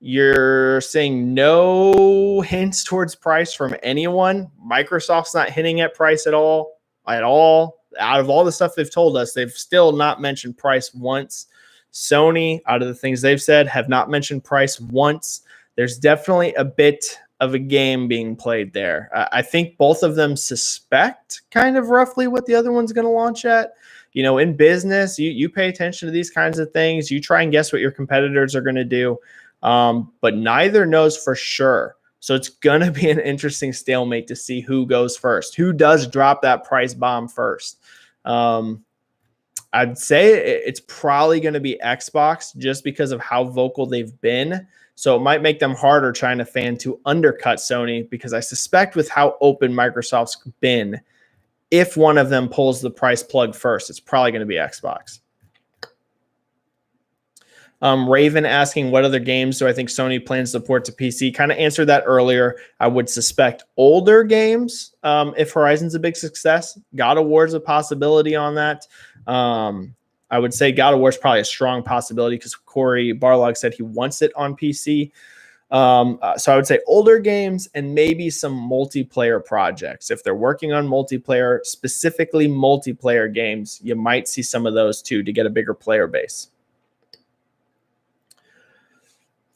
you're seeing no hints towards price from anyone. Microsoft's not hinting at price at all. Out of all the stuff they've told us, they've still not mentioned price once. Sony, out of the things they've said, have not mentioned price once. There's definitely a bit of a game being played there. I think both of them suspect kind of roughly what the other one's going to launch at. In business, you pay attention to these kinds of things. You try and guess what your competitors are going to do, but neither knows for sure. So it's going to be an interesting stalemate to see who goes first, who does drop that price bomb first. I'd say it's probably going to be Xbox just because of how vocal they've been. So it might make them harder trying to fan to undercut Sony because I suspect with how open Microsoft's been, if one of them pulls the price plug first, it's probably going to be Xbox. Raven asking what other games do I think Sony plans to port to PC? Kind of answered that earlier. I would suspect older games if Horizon's a big success. God of War's a possibility on that. I would say God of War is probably a strong possibility because Corey Barlog said he wants it on PC. So I would say older games and maybe some multiplayer projects. If they're working on multiplayer, specifically multiplayer games, you might see some of those too to get a bigger player base.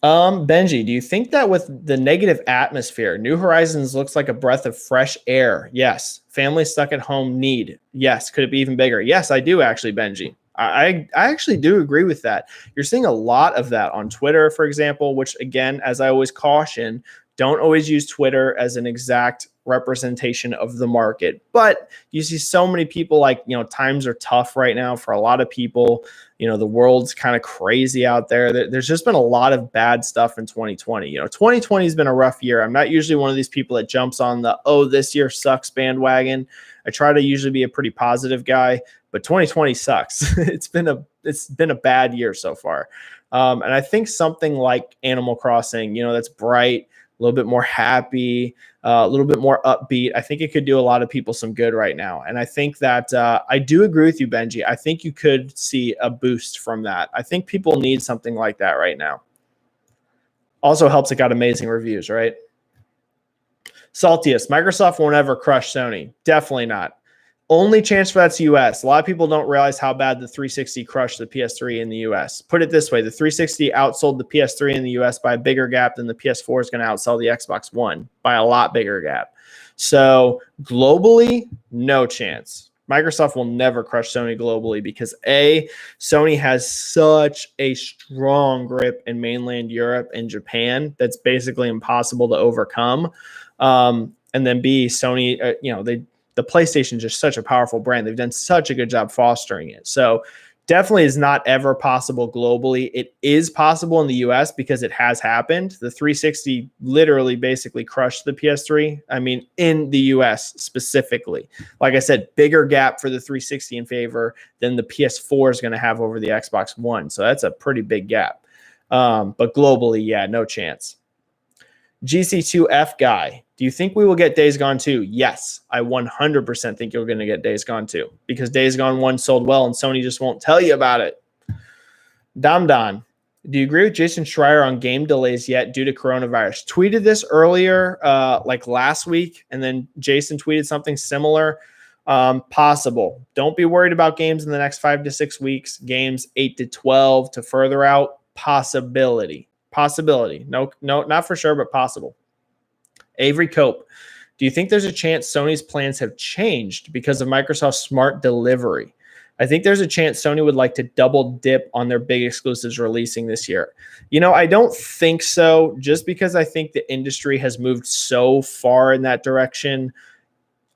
Benji, do you think that with the negative atmosphere, New Horizons looks like a breath of fresh air? Yes. Families stuck at home need. Yes. Could it be even bigger? Yes, I do actually, Benji. I actually do agree with that. You're seeing a lot of that on Twitter, for example, which again, as I always caution, Don't always use Twitter as an exact representation of the market, but you see so many people like, times are tough right now for a lot of people. The world's kind of crazy out there. There's just been a lot of bad stuff in 2020. 2020 has been a rough year. I'm not usually one of these people that jumps on the, this year sucks bandwagon. I try to usually be a pretty positive guy, but 2020 sucks. It's been a bad year so far. And I think something like Animal Crossing, that's bright, a little bit more happy, a little bit more upbeat. I think it could do a lot of people some good right now. And I think that I do agree with you, Benji. I think you could see a boost from that. I think people need something like that right now. Also helps it got amazing reviews, right? Saltiest, Microsoft won't ever crush Sony. Definitely not. Only chance for that's US. A lot of people don't realize how bad the 360 crushed the PS3 in the US. Put it this way, the 360 outsold the PS3 in the US by a bigger gap than the PS4 is going to outsell the Xbox One by a lot bigger gap. So globally, no chance. Microsoft will never crush Sony globally because Sony has such a strong grip in mainland Europe and Japan that's basically impossible to overcome. And then B, Sony, the PlayStation is just such a powerful brand. They've done such a good job fostering it. So definitely is not ever possible globally. It is possible in the US because it has happened. The 360 literally basically crushed the PS3. I mean, in the US specifically. Like I said, bigger gap for the 360 in favor than the PS4 is going to have over the Xbox One. So that's a pretty big gap. But globally, yeah, no chance. GC2F guy, do you think we will get Days Gone 2? Yes, I 100% think you're going to get Days Gone 2 because Days Gone 1 sold well and Sony just won't tell you about it. Damdon, do you agree with Jason Schreier on game delays yet due to coronavirus? Tweeted this earlier, like last week, and then Jason tweeted something similar. Possible. Don't be worried about games in the next 5 to 6 weeks. Games 8 to 12 to further out. Possibility. No, not for sure, but possible. Avery Cope, do you think there's a chance Sony's plans have changed because of Microsoft's smart delivery? I think there's a chance Sony would like to double dip on their big exclusives releasing this year. I don't think so, just because I think the industry has moved so far in that direction.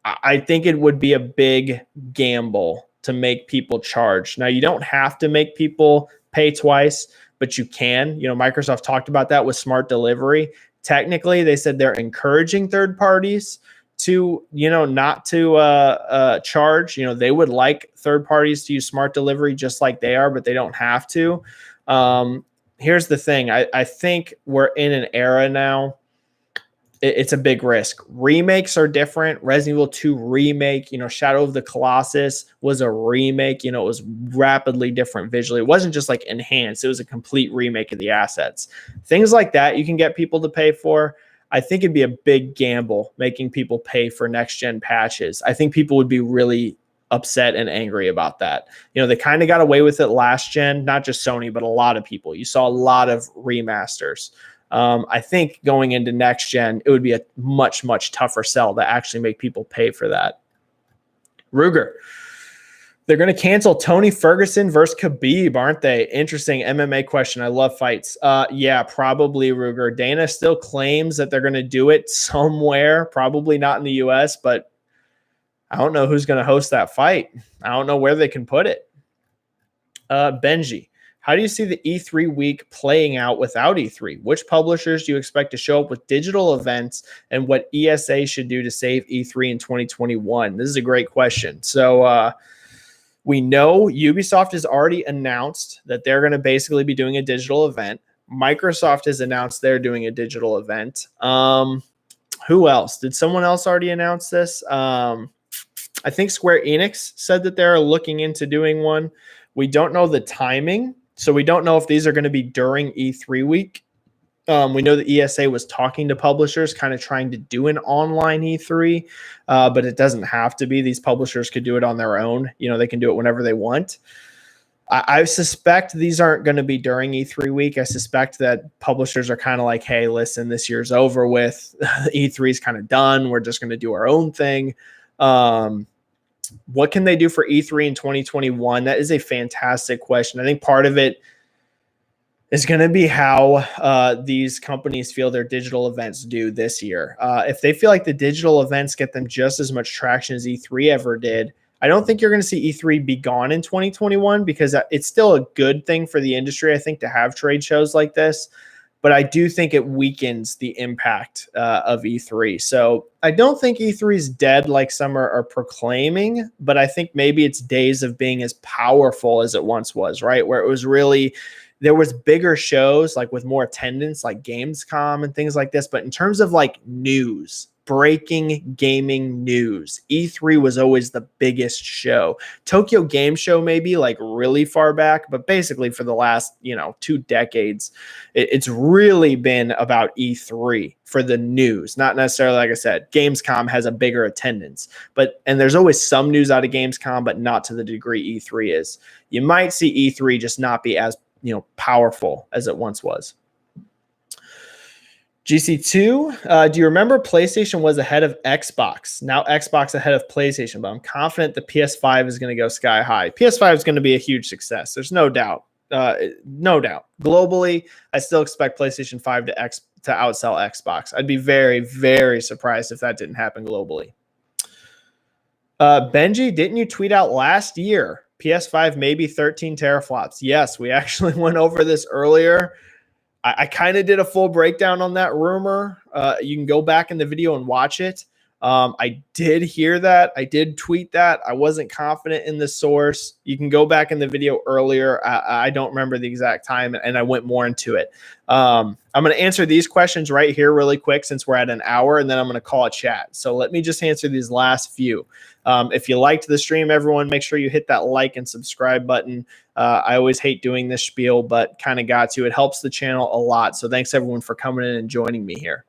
I think it would be a big gamble to make people charge. Now, you don't have to make people pay twice, but you can. Microsoft talked about that with smart delivery. Technically, they said they're encouraging third parties to, not to charge. They would like third parties to use smart delivery just like they are, but they don't have to. Here's the thing. I think we're in an era now. It's a big risk. Remakes are different. Resident Evil 2 remake, Shadow of the Colossus was a remake. It was rapidly different visually. It wasn't just like enhanced. It was a complete remake of the assets. Things like that you can get people to pay for. I think it'd be a big gamble making people pay for next-gen patches. I think people would be really upset and angry about that. They kind of got away with it last gen, not just Sony, but a lot of people. You saw a lot of remasters. I think going into next gen, it would be a much, much tougher sell to actually make people pay for that. Ruger, they're going to cancel Tony Ferguson versus Khabib, aren't they? Interesting MMA question. I love fights. Yeah, probably, Ruger. Dana still claims that they're going to do it somewhere, probably not in the US, but I don't know who's going to host that fight. I don't know where they can put it. Benji, how do you see the E3 week playing out without E3? Which publishers do you expect to show up with digital events, and what ESA should do to save E3 in 2021? This is a great question. So we know Ubisoft has already announced that they're going to basically be doing a digital event. Microsoft has announced they're doing a digital event. Who else? Did someone else already announce this? I think Square Enix said that they're looking into doing one. We don't know the timing. So we don't know if these are going to be during E3 week. We know the ESA was talking to publishers, kind of trying to do an online E3, but it doesn't have to be. These publishers could do it on their own. They can do it whenever they want. I suspect these aren't going to be during E3 week. I suspect that publishers are kind of like, hey, listen, this year's over with. E3 is kind of done. We're just going to do our own thing. What can they do for E3 in 2021? That is a fantastic question. I think part of it, is going to be how these companies feel their digital events do this year. If they feel like the digital events get them just as much traction as E3 ever did, I don't think you're going to see E3 be gone in 2021 because it's still a good thing for the industry, I think, to have trade shows like this. But I do think it weakens the impact of E3. So I don't think E3 is dead like some are proclaiming, but I think maybe it's days of being as powerful as it once was, right? Where it was really, there was bigger shows like with more attendance, like Gamescom and things like this. But in terms of like news, breaking gaming news, E3 was always the biggest show. Tokyo Game Show maybe like really far back, but basically for the last 2 decades, it's really been about E3 for the news. Not necessarily, like I said, Gamescom has a bigger attendance, and there's always some news out of Gamescom, but not to the degree E3 is. You might see E3 just not be as powerful as it once was. GC2, do you remember PlayStation was ahead of Xbox? Now Xbox ahead of PlayStation, but I'm confident the PS5 is going to go sky high. PS5 is going to be a huge success. There's no doubt. No doubt. Globally, I still expect PlayStation 5 to outsell Xbox. I'd be very, very surprised if that didn't happen globally. Benji, didn't you tweet out last year PS5 maybe 13 teraflops? Yes, we actually went over this earlier. I kind of did a full breakdown on that rumor. You can go back in the video and watch it. I did hear that. I did tweet that. I wasn't confident in the source. You can go back in the video earlier. I don't remember the exact time, and I went more into it. I'm going to answer these questions right here really quick since we're at an hour, and then I'm going to call a chat. So let me just answer these last few. If you liked the stream, everyone, make sure you hit that like and subscribe button. I always hate doing this spiel, but kind of got to. It helps the channel a lot. So thanks, everyone, for coming in and joining me here.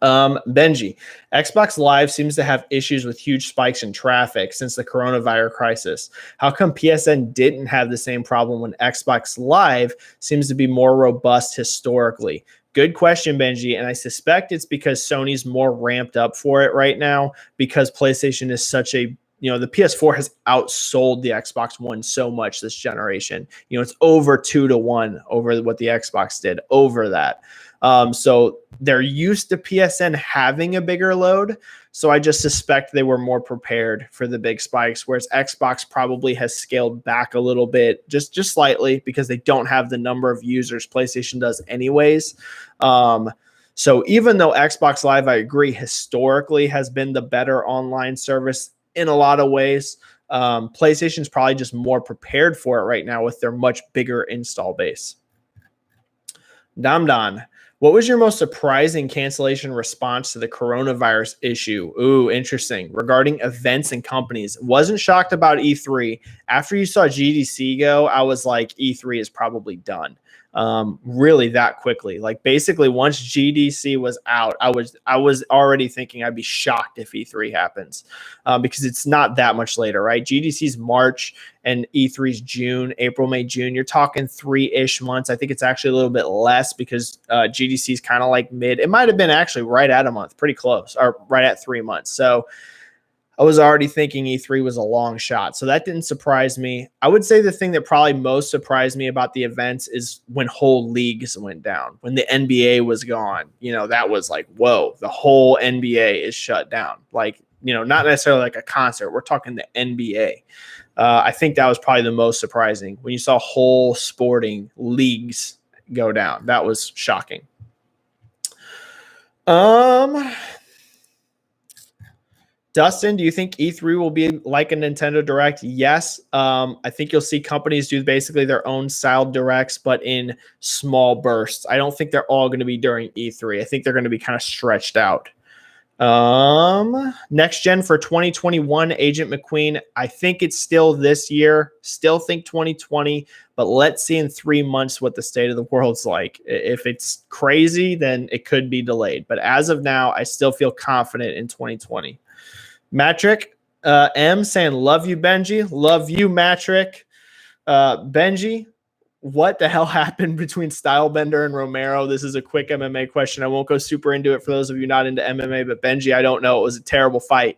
Benji, Xbox Live seems to have issues with huge spikes in traffic since the coronavirus crisis. How come PSN didn't have the same problem when Xbox Live seems to be more robust historically? Good question, Benji, and I suspect it's because Sony's more ramped up for it right now because PlayStation is such a, the PS4 has outsold the Xbox One so much this generation. It's over 2-1 over what the Xbox did, over that. So they're used to PSN having a bigger load. So I just suspect they were more prepared for the big spikes, whereas Xbox probably has scaled back a little bit, just slightly, because they don't have the number of users PlayStation does anyways. So even though Xbox Live, I agree, historically has been the better online service in a lot of ways, PlayStation's probably just more prepared for it right now with their much bigger install base. Damdan, what was your most surprising cancellation response to the coronavirus issue? Ooh, interesting. Regarding events and companies, wasn't shocked about E3. After you saw GDC go, I was like, E3 is probably done. Really that quickly. Like basically once GDC was out, I was already thinking I'd be shocked if E3 happens because it's not that much later, right? GDC's March and E3's June, April, May, June. You're talking 3-ish months. I think it's actually a little bit less because GDC's kind of like mid. It might have been actually right at a month, pretty close, or right at 3 months. So I was already thinking E3 was a long shot. So that didn't surprise me. I would say the thing that probably most surprised me about the events is when whole leagues went down, when the NBA was gone. That was like, whoa, the whole NBA is shut down. Like, not necessarily like a concert. We're talking the NBA. I think that was probably the most surprising when you saw whole sporting leagues go down. That was shocking. Dustin, do you think E3 will be like a Nintendo Direct? Yes. I think you'll see companies do basically their own style directs, but in small bursts. I don't think they're all going to be during E3. I think they're going to be kind of stretched out. Next gen for 2021, Agent McQueen. I think it's still this year. Still think 2020, but let's see in 3 months what the state of the world's like. If it's crazy, then it could be delayed. But as of now, I still feel confident in 2020. Matrick M saying, love you, Benji. Love you, Matrick. Benji, what the hell happened between Stylebender and Romero? This is a quick MMA question. I won't go super into it for those of you not into MMA, but Benji, I don't know. It was a terrible fight.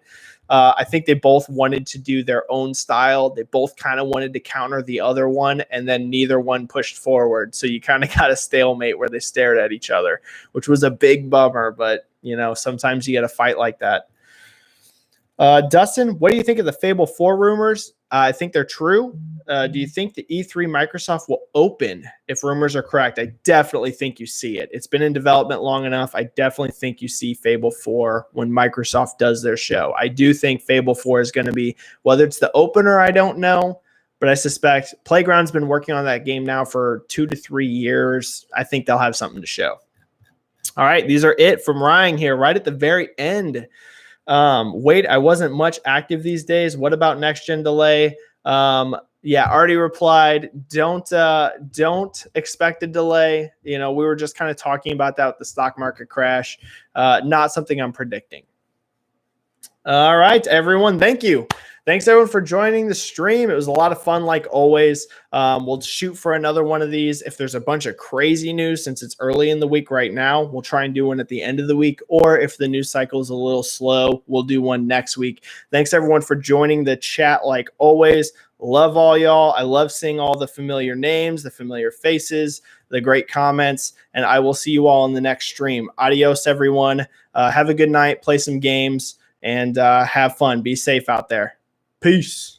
I think they both wanted to do their own style. They both kind of wanted to counter the other one, and then neither one pushed forward. So you kind of got a stalemate where they stared at each other, which was a big bummer. But, sometimes you get a fight like that. Dustin, what do you think of the Fable 4 rumors? I think they're true. Do you think the E3 Microsoft will open if rumors are correct? I definitely think you see it. It's been in development long enough. I definitely think you see Fable 4 when Microsoft does their show. I do think Fable 4 is going to be, whether it's the opener, I don't know, but I suspect Playground's been working on that game now for 2 to 3 years. I think they'll have something to show. All right, these are it from Ryan here, right at the very end. Wait, I wasn't much active these days. What about next gen delay? Yeah, already replied. Don't expect a delay. We were just kind of talking about that with the stock market crash. Not something I'm predicting. All right, everyone. Thank you. Thanks, everyone, for joining the stream. It was a lot of fun, like always. We'll shoot for another one of these. If there's a bunch of crazy news, since it's early in the week right now, we'll try and do one at the end of the week. Or if the news cycle is a little slow, we'll do one next week. Thanks, everyone, for joining the chat, like always. Love all y'all. I love seeing all the familiar names, the familiar faces, the great comments, and I will see you all in the next stream. Adios, everyone. Have a good night. Play some games and have fun. Be safe out there. Peace.